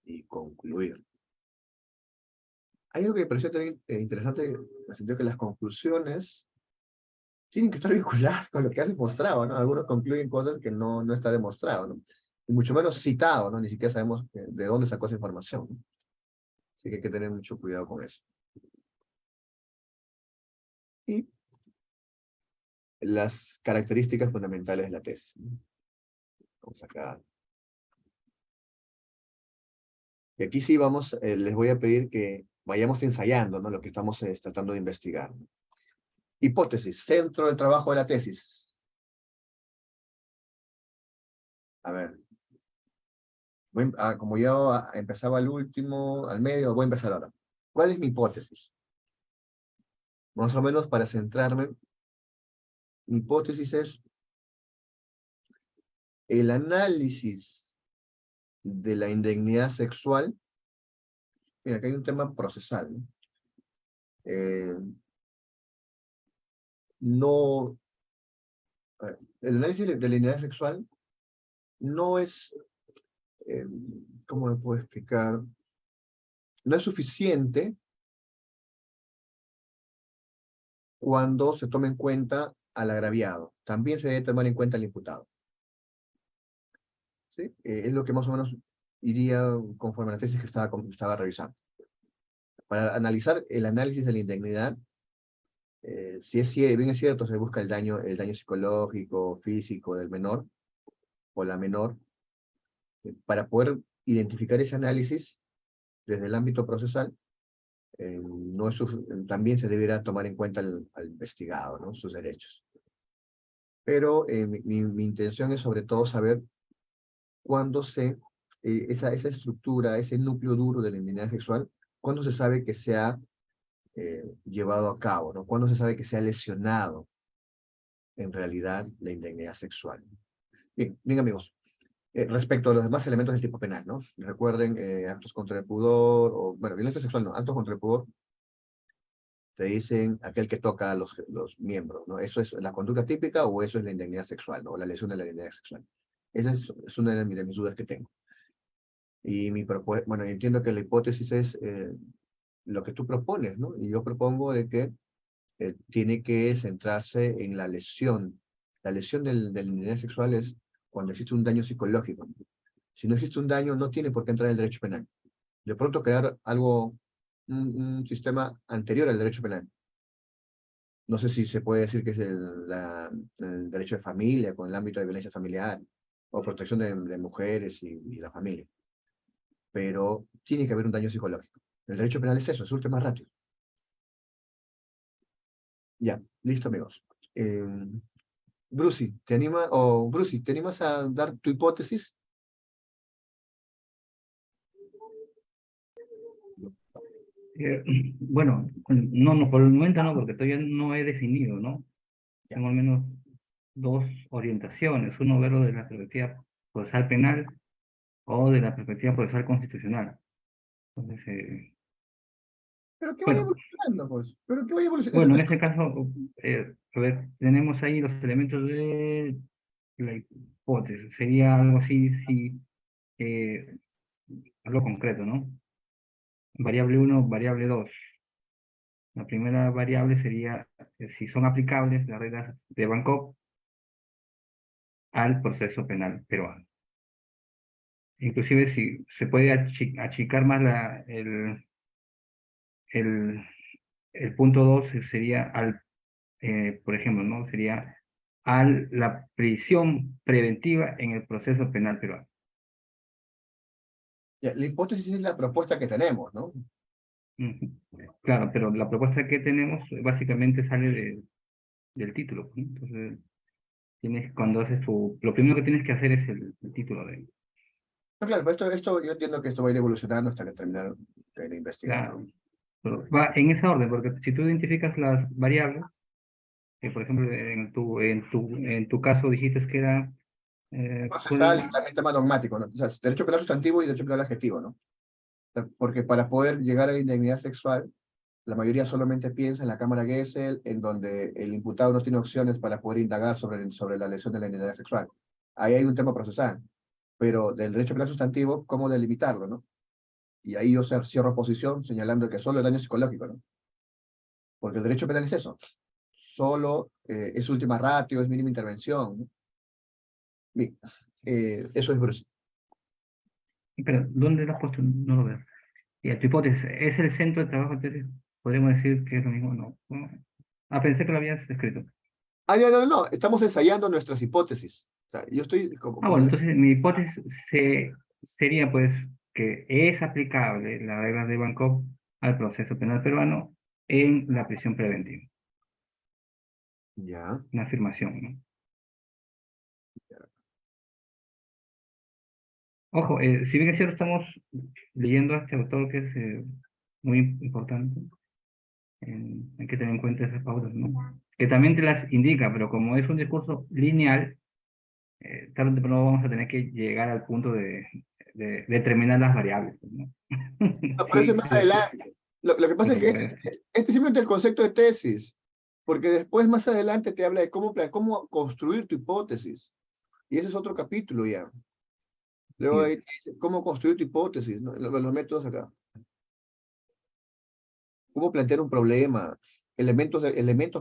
y concluir. Hay algo que me pareció también interesante, en el sentido que las conclusiones tienen que estar vinculadas con lo que has demostrado, ¿no? Algunos concluyen cosas que no está demostrado, ¿no? Y mucho menos citado, ¿no? Ni siquiera sabemos de dónde sacó esa información, ¿no? Así que hay que tener mucho cuidado con eso. Y las características fundamentales de la tesis, ¿no? Vamos acá. Y aquí sí vamos, les voy a pedir que vayamos ensayando, ¿no? Lo que estamos tratando de investigar. Hipótesis, centro del trabajo de la tesis. A ver. Como yo empezaba al último, al medio, voy a empezar ahora. ¿Cuál es mi hipótesis? Más o menos para centrarme, mi hipótesis es el análisis de la indignidad sexual. Mira, acá hay un tema procesal, ¿no? No, a ver, el análisis de la indignidad sexual no es, ¿cómo me puedo explicar? No es suficiente cuando se toma en cuenta al agraviado. También se debe tomar en cuenta al imputado. ¿Sí? Es lo que más o menos iría conforme a la tesis que estaba revisando. Para analizar el análisis de la indignidad, si bien es cierto, se busca el daño psicológico, físico del menor o la menor, para poder identificar ese análisis desde el ámbito procesal, también se deberá tomar en cuenta al investigado, ¿no? Sus derechos. Pero mi intención es sobre todo saber cuándo esa estructura, ese núcleo duro de la indignidad sexual, cuándo se sabe que se ha llevado a cabo, ¿no? Cuándo se sabe que se ha lesionado en realidad la indignidad sexual. Bien amigos, respecto a los demás elementos del tipo penal, ¿no? Recuerden, actos contra el pudor, o, bueno, violencia sexual no, actos contra el pudor, te dicen aquel que toca a los miembros, ¿no? ¿Eso es la conducta típica o eso es la indignidad sexual, ¿no? O la lesión de la indignidad sexual? Esa es una de mis dudas que tengo. Y bueno, entiendo que la hipótesis es lo que tú propones, ¿no? Y yo propongo de que tiene que centrarse en la lesión. La lesión de la indignidad sexual es cuando existe un daño psicológico. Si no existe un daño, no tiene por qué entrar el derecho penal. De pronto crear un sistema anterior al derecho penal. No sé si se puede decir que es el derecho de familia, con el ámbito de violencia familiar, o protección de mujeres y la familia. Pero tiene que haber un daño psicológico. El derecho penal es eso, es última ratio. Ya, listo amigos. Brucey, ¿te animas a dar tu hipótesis? Bueno, no, por el momento no, porque todavía no he definido, ¿no? Ya. Tengo al menos dos orientaciones, uno verlo desde la perspectiva procesal penal o de la perspectiva procesal constitucional. Entonces, Pero que vaya bueno, evolucionando, pues. Pero que vaya bueno, evolucionando. en ese caso, a ver, tenemos ahí los elementos de la hipótesis. Sería algo así, sí, algo concreto, ¿no? Variable uno, variable 2. La primera variable sería si son aplicables las reglas de Bangkok al proceso penal peruano. Inclusive si se puede achicar más el, el punto 2 sería por ejemplo, ¿no? Sería la prisión preventiva en el proceso penal peruano. Ya, la hipótesis es la propuesta que tenemos, ¿no? Ujú. Claro, pero la propuesta que tenemos básicamente sale del título, ¿no? Entonces, cuando haces lo primero que tienes que hacer es el título de. No, claro, pero yo entiendo que esto va a ir evolucionando hasta que terminar de investigar, ¿no? Claro, pero va en esa orden, porque si tú identificas las variables, por ejemplo, en tu caso dijiste que era, Procesal y también tema dogmático, ¿no? O sea, derecho penal sustantivo y derecho penal adjetivo, ¿no? O sea, porque para poder llegar a la indemnidad sexual, la mayoría solamente piensa en la Cámara Gesell, en donde el imputado no tiene opciones para poder indagar sobre la lesión de la indemnidad sexual. Ahí hay un tema procesal. pero del derecho penal sustantivo, ¿cómo delimitarlo, no? Y ahí yo cierro posición señalando que solo el daño psicológico, ¿no? Porque el derecho penal es eso. Solo es última ratio, es mínima intervención, ¿no? Bien, eso es Bruce. Pero, ¿dónde lo has puesto? No lo veo. Y a tu hipótesis, ¿es el centro de trabajo de tesis? ¿Podríamos decir que es lo mismo? No. Ah, pensé que lo habías escrito. Ah, no, no, no, estamos ensayando nuestras hipótesis. O sea, yo estoy Ah, bueno, entonces mi hipótesis sería pues que es aplicable la regla de Bangkok al proceso penal peruano en la prisión preventiva. Ya. Una afirmación, ¿no? Ojo, si bien es cierto, estamos leyendo a este autor que es muy importante, hay que tener en cuenta esas pautas, ¿no? Que también te las indica, pero como es un discurso lineal, tarde o temprano vamos a tener que llegar al punto de determinar las variables, ¿no? Aparece Sí, más sí, sí, adelante. Lo que pasa es pero que pues, este es simplemente el concepto de tesis, porque después más adelante te habla de cómo construir tu hipótesis. Y ese es otro capítulo ya. Luego sí, ahí te dice cómo construir tu hipótesis, ¿no? Los métodos acá. Cómo plantear un problema, elementos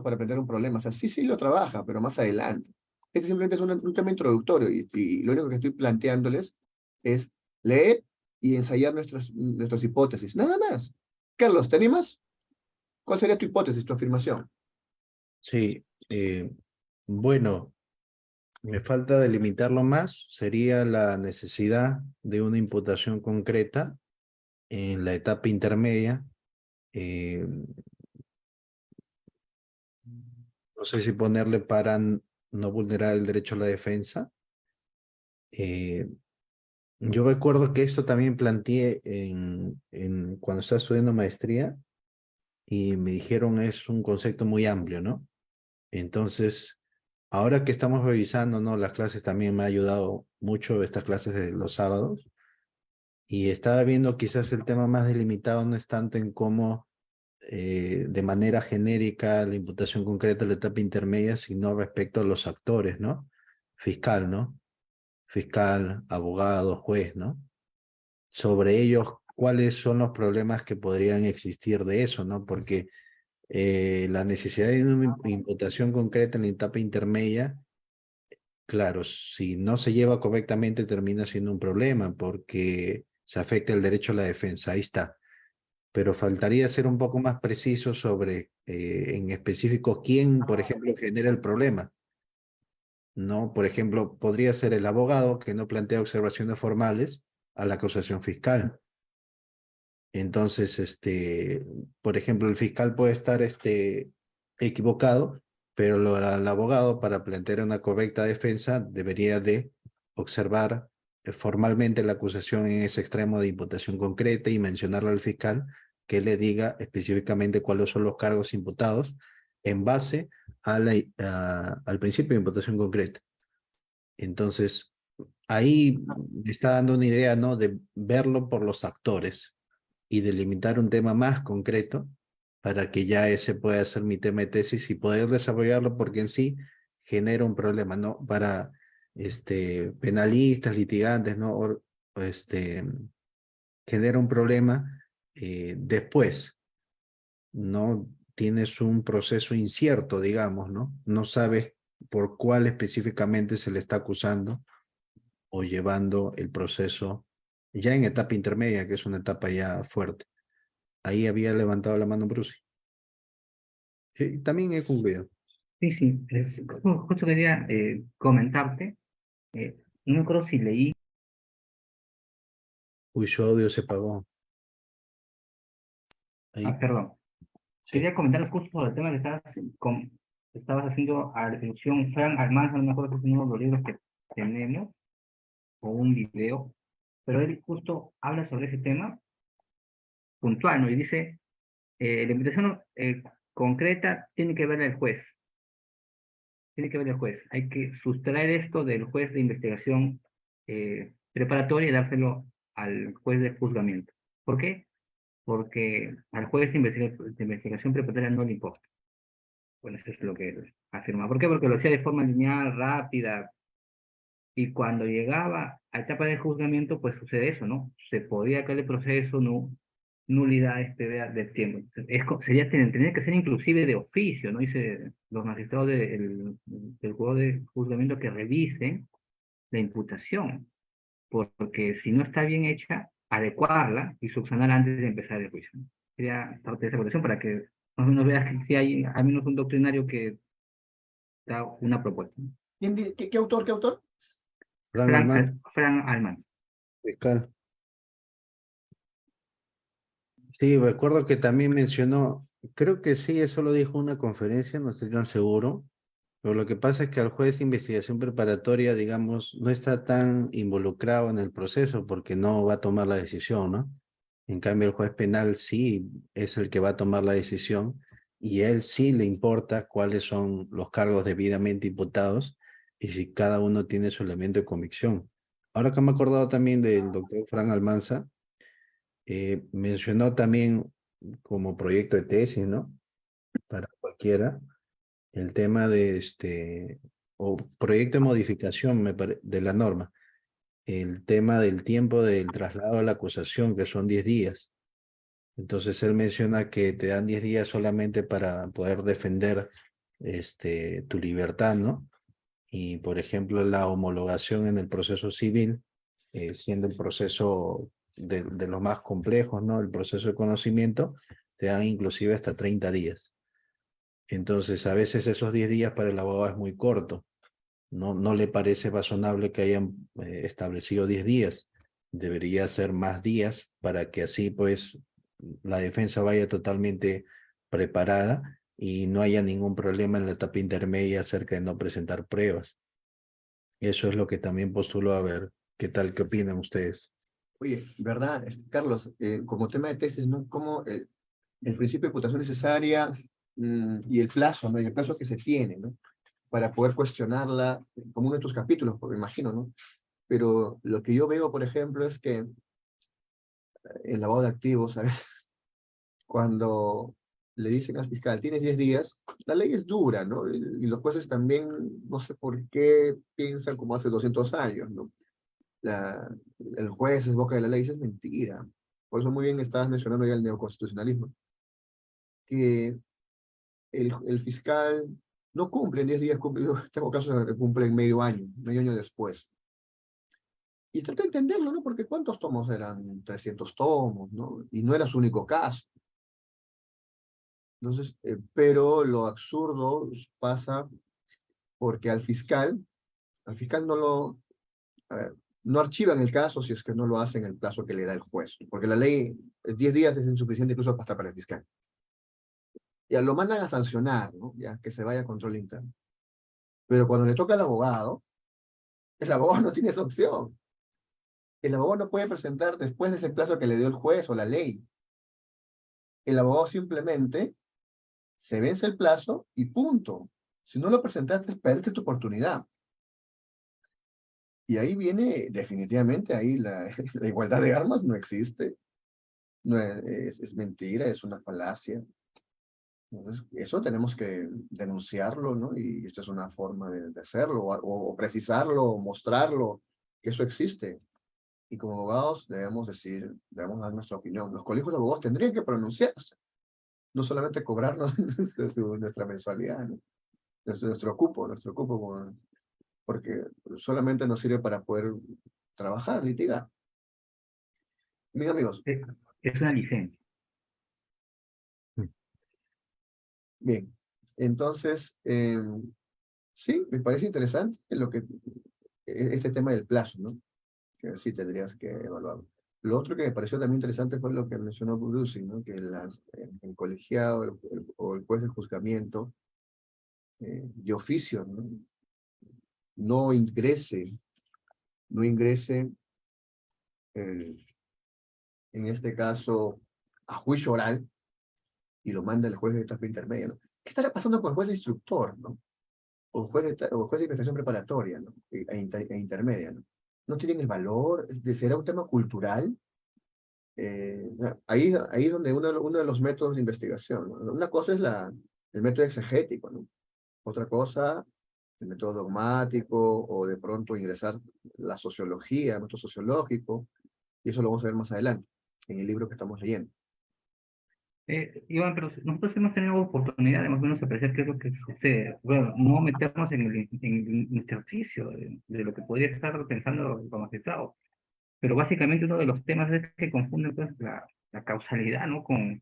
para plantear un problema. O sea, sí, sí lo trabaja, pero más adelante. Este simplemente es un tema introductorio y lo único que estoy planteándoles es leer y ensayar nuestras hipótesis. Nada más. Carlos, ¿te animas? ¿Cuál sería tu hipótesis, tu afirmación? Sí, bueno, me falta delimitarlo más. Sería la necesidad de una imputación concreta en la etapa intermedia. eh, no sé si ponerle para no vulnerar el derecho a la defensa. Eh, yo recuerdo que esto también planteé cuando estaba estudiando maestría y me dijeron es un concepto muy amplio, ¿no? Entonces, ahora que estamos revisando, ¿no? Las clases también me ha ayudado mucho estas clases de los sábados y estaba viendo quizás el tema más delimitado no es tanto en cómo de manera genérica la imputación concreta de la etapa intermedia, sino respecto a los actores, ¿no? Fiscal, ¿no? Fiscal, abogado, juez, ¿no? Sobre ellos, ¿cuáles son los problemas que podrían existir de eso, ¿no? Porque la necesidad de una imputación concreta en la etapa intermedia, claro, si no se lleva correctamente termina siendo un problema porque se afecta el derecho a la defensa, ahí está. Pero faltaría ser un poco más preciso sobre, en específico, quién, por ejemplo, genera el problema. ¿No? Por ejemplo, podría ser el abogado que no plantea observaciones formales a la acusación fiscal. Entonces, por ejemplo, el fiscal puede estar equivocado, pero el abogado para plantear una correcta defensa debería de observar formalmente la acusación en ese extremo de imputación concreta y mencionarle al fiscal que le diga específicamente cuáles son los cargos imputados en base al principio de imputación concreta. Entonces, ahí me está dando una idea, ¿no? De verlo por los actores y delimitar un tema más concreto para que ya ese pueda ser mi tema de tesis y poder desarrollarlo porque en sí genera un problema, ¿no? Para penalistas, litigantes, ¿no? Genera un problema después, ¿no? Tienes un proceso incierto, digamos, ¿no? No sabes por cuál específicamente se le está acusando o llevando el proceso ya en etapa intermedia, que es una etapa ya fuerte. Ahí había levantado la mano Bruce. Sí, también he cumplido. sí, sí, justo quería comentarte, eh, no me acuerdo si leí, Uy, su audio se apagó. ah, Ahí, perdón, sí. quería comentar justo sobre el tema que estabas haciendo alusión, Fran Almanza, no me acuerdo si es uno de los libros que tenemos, o un video, pero él justo habla sobre ese tema puntual, ¿no? Y dice, la invitación concreta tiene que ver el juez, tiene que ver el juez. Hay que sustraer esto del juez de investigación preparatoria y dárselo al juez de juzgamiento. ¿Por qué? Porque al juez de investigación preparatoria no le importa. Bueno, eso es lo que él afirma. ¿Por qué? Porque lo hacía de forma lineal, rápida, Y cuando llegaba a etapa de juzgamiento, pues sucede eso, ¿no? Se podía caer el proceso, no, nulidad del tiempo. Tendría que ser inclusive de oficio, ¿no? Dice los magistrados del juego de juzgamiento que revisen la imputación, porque si no está bien hecha, adecuarla y subsanar antes de empezar el juicio. Sería parte de esa protección para que más o menos veas que si hay al menos un doctrinario que da una propuesta. ¿Qué autor? ¿Qué autor? Fran Almanza, Fran Almanza. fiscal. Sí, recuerdo que también mencionó, creo que sí, eso lo dijo en una conferencia, no estoy tan seguro, pero lo que pasa es que el juez de investigación preparatoria, digamos, no está tan involucrado en el proceso porque no va a tomar la decisión, ¿no? En cambio, el juez penal sí es el que va a tomar la decisión y a él sí le importa cuáles son los cargos debidamente imputados y si cada uno tiene su elemento de convicción. Ahora que me he acordado también del doctor Fran Almanza, mencionó también como proyecto de tesis, ¿no? Para cualquiera, el tema de o proyecto de modificación de la norma, el tema del tiempo del traslado a la acusación, que son 10 días. Entonces él menciona que te dan 10 días solamente para poder defender tu libertad, ¿no? Y por ejemplo, la homologación en el proceso civil, siendo el proceso de los más complejos, ¿no? El proceso de conocimiento, te dan inclusive hasta 30 días. Entonces, a veces esos 10 días para el abogado es muy corto. No le parece razonable que hayan establecido 10 días. Debería ser más días para que así, pues, la defensa vaya totalmente preparada y no haya ningún problema en la etapa intermedia acerca de no presentar pruebas. Eso es lo que también postulo a ver. ¿Qué tal? ¿Qué opinan ustedes? Oye, ¿verdad, Carlos? Como tema de tesis, ¿no? Como el principio de imputación necesaria y el plazo, ¿no? Y el plazo que se tiene, ¿no? Para poder cuestionarla, como uno de tus capítulos, me imagino, ¿no? Pero lo que yo veo, por ejemplo, es que el lavado de activos, ¿sabes? Cuando le dicen al fiscal, tienes 10 días, la ley es dura, ¿no? Y los jueces también, no sé por qué piensan como hace 200 años, ¿no? La, el juez es boca de la ley, eso es mentira. Por eso muy bien estabas mencionando ya el neoconstitucionalismo, que el fiscal no cumple en 10 días, cumple, yo tengo casos que cumplen medio año después. Y traté de entenderlo, ¿no? Porque ¿cuántos tomos eran? 300 tomos, ¿no? Y no era su único caso. Entonces, pero lo absurdo pasa porque al fiscal no lo, a ver, no archivan el caso si es que no lo hacen en el plazo que le da el juez, porque la ley, 10 días es insuficiente incluso hasta para el fiscal. Ya lo mandan a sancionar, ¿no? Ya que se vaya a control interno. Pero cuando le toca al abogado, el abogado no tiene esa opción. El abogado no puede presentar después de ese plazo que le dio el juez o la ley. El abogado simplemente se vence el plazo y punto. Si no lo presentaste, perdiste tu oportunidad. Y ahí viene, definitivamente, ahí la igualdad de armas no existe. No es mentira, es una falacia. Entonces, eso tenemos que denunciarlo, ¿no? Y esta es una forma de hacerlo, o precisarlo, o mostrarlo, que eso existe. Y como abogados debemos decir, debemos dar nuestra opinión. Los colegios de abogados tendrían que pronunciarse, no solamente cobrarnos nuestra mensualidad, ¿no? Nuestro cupo, porque solamente nos sirve para poder trabajar, litigar. Mis amigos, Es una licencia. bien, entonces, sí, me parece interesante este tema del plazo, ¿no? Que sí tendrías que evaluarlo. Lo otro que me pareció también interesante fue lo que mencionó Bruce, ¿no? Que el colegiado o el juez de juzgamiento de oficio, ¿no? No ingrese, no ingrese, eh, en este caso, a juicio oral y lo manda el juez de etapa intermedia, ¿no? ¿Qué estará pasando con el juez de instructor, ¿no? O juez de investigación preparatoria, ¿no? Intermedia, ¿no? No tienen el valor, será un tema cultural. Ahí donde uno de los métodos de investigación, ¿no? Una cosa es el método exegético, ¿no? Otra cosa el método dogmático, o de pronto ingresar la sociología, el método sociológico, y eso lo vamos a ver más adelante, en el libro que estamos leyendo. Iván, pero nosotros hemos tenido oportunidad de más o menos apreciar qué es lo que sucede. Bueno, no meternos en el ejercicio de lo que podría estar pensando el magistrado. Pero básicamente uno de los temas es que confunden pues, la causalidad, ¿no? Con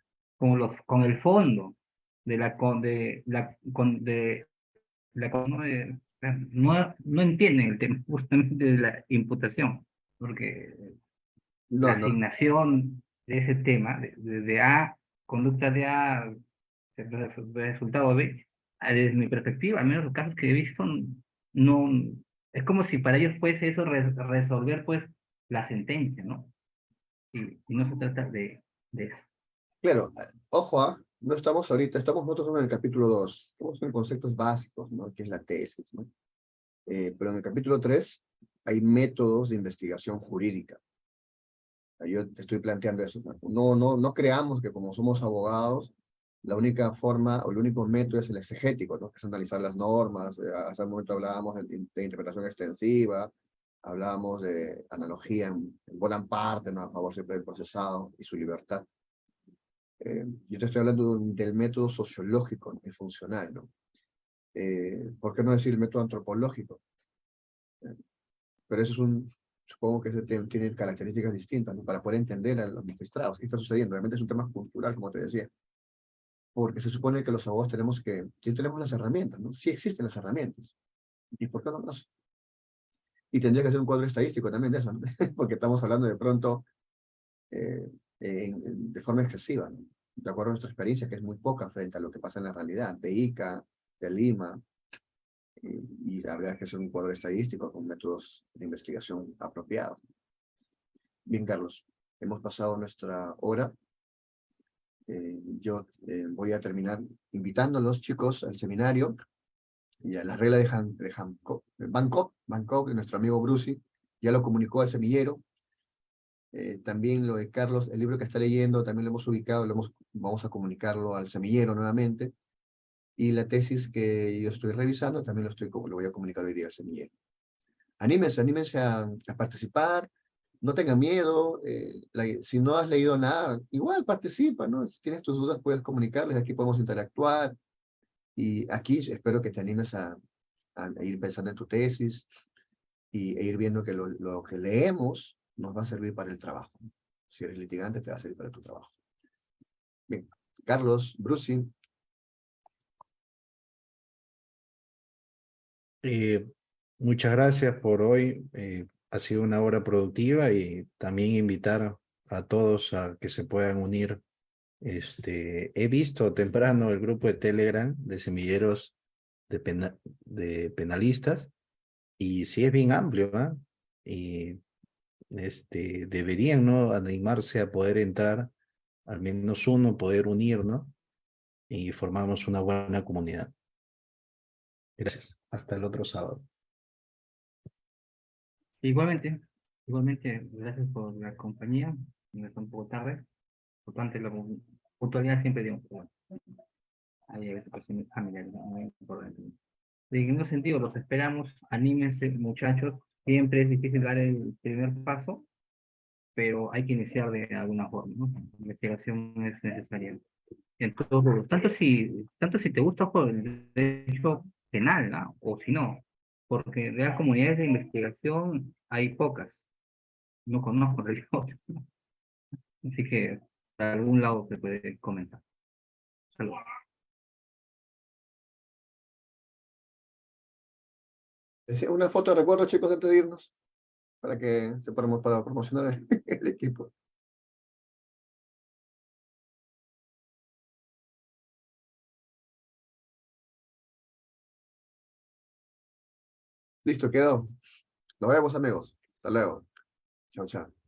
el fondo de la, con, de, la, con, de, la, con- no entienden el tema justamente de la imputación, porque la No, no, asignación de ese tema, de A, conducta de A, resultado B, desde mi perspectiva, al menos los casos que he visto, no, es como si para ellos fuese eso resolver pues la sentencia, ¿no? Y no se trata de eso. claro, ojo, no estamos ahorita, estamos nosotros en el capítulo 2, estamos en conceptos básicos, ¿no? Que es la tesis, ¿no? Pero en el capítulo 3 hay métodos de investigación jurídica. Yo te estoy planteando eso. No creamos que como somos abogados, la única forma o el único método es el exegético, ¿no? Que es analizar las normas. Hace un momento hablábamos de interpretación extensiva, hablábamos de analogía en buena parte, ¿no? A favor siempre del procesado y su libertad. Yo te estoy hablando del método sociológico, ¿no? Y funcional, ¿no? ¿Por qué no decir el método antropológico? Pero eso es supongo que ese tiene características distintas, ¿no? Para poder entender a los magistrados qué está sucediendo. Realmente es un tema cultural, como te decía, porque se supone que los abogados sí tenemos las herramientas, ¿no? Sí existen las herramientas. ¿Y por qué no más? Y tendría que ser un cuadro estadístico también de eso, ¿no? Porque estamos hablando de pronto eh, de forma excesiva, ¿no? De acuerdo a nuestra experiencia, que es muy poca frente a lo que pasa en la realidad, de Ica, de Lima, y habría que hacer un cuadro estadístico con métodos de investigación apropiados. Bien, Carlos, hemos pasado nuestra hora. Yo voy a terminar invitando a los chicos al seminario y a la regla Bangkok, de nuestro amigo Bruce, ya lo comunicó al semillero. También lo de Carlos, el libro que está leyendo, también lo hemos ubicado, vamos a comunicarlo al semillero nuevamente. Y la tesis que yo estoy revisando, también lo voy a comunicar hoy día al semillero. Anímense a participar, no tengan miedo, si no has leído nada, igual participa, ¿no? Si tienes tus dudas puedes comunicarles, aquí podemos interactuar, y aquí espero que te animes a ir pensando en tu tesis, e ir viendo que lo que leemos nos va a servir para el trabajo. Si eres litigante, te va a servir para tu trabajo. Bien, Carlos, Bruce, Eh, Muchas gracias por hoy. Ha sido una hora productiva y también invitar a todos a que se puedan unir. He visto temprano el grupo de Telegram de semilleros de penalistas y sí es bien amplio, ¿ah? Y deberían, ¿no? Animarse a poder entrar, al menos uno, poder unir, ¿no? Y formamos una buena comunidad. Gracias. Hasta el otro sábado. Igualmente, gracias por la compañía, me está un poco tarde, por tanto la puntualidad siempre digo, pero bueno, hay a veces cuestiones familiares, ¿no? Muy importantes. En ese sentido, los esperamos, anímense muchachos, siempre es difícil dar el primer paso, pero hay que iniciar de alguna forma, ¿no? La investigación es necesaria en todos los, tanto si te gusta ojo, el derecho penal, ¿no? O si no, porque de las comunidades de investigación hay pocas, no conozco de otras, así que de algún lado se puede comenzar. Saludos. una foto de recuerdo, chicos, antes de irnos, para promocionar el equipo. Listo, quedó. Nos vemos, amigos. Hasta luego. Chao, chao.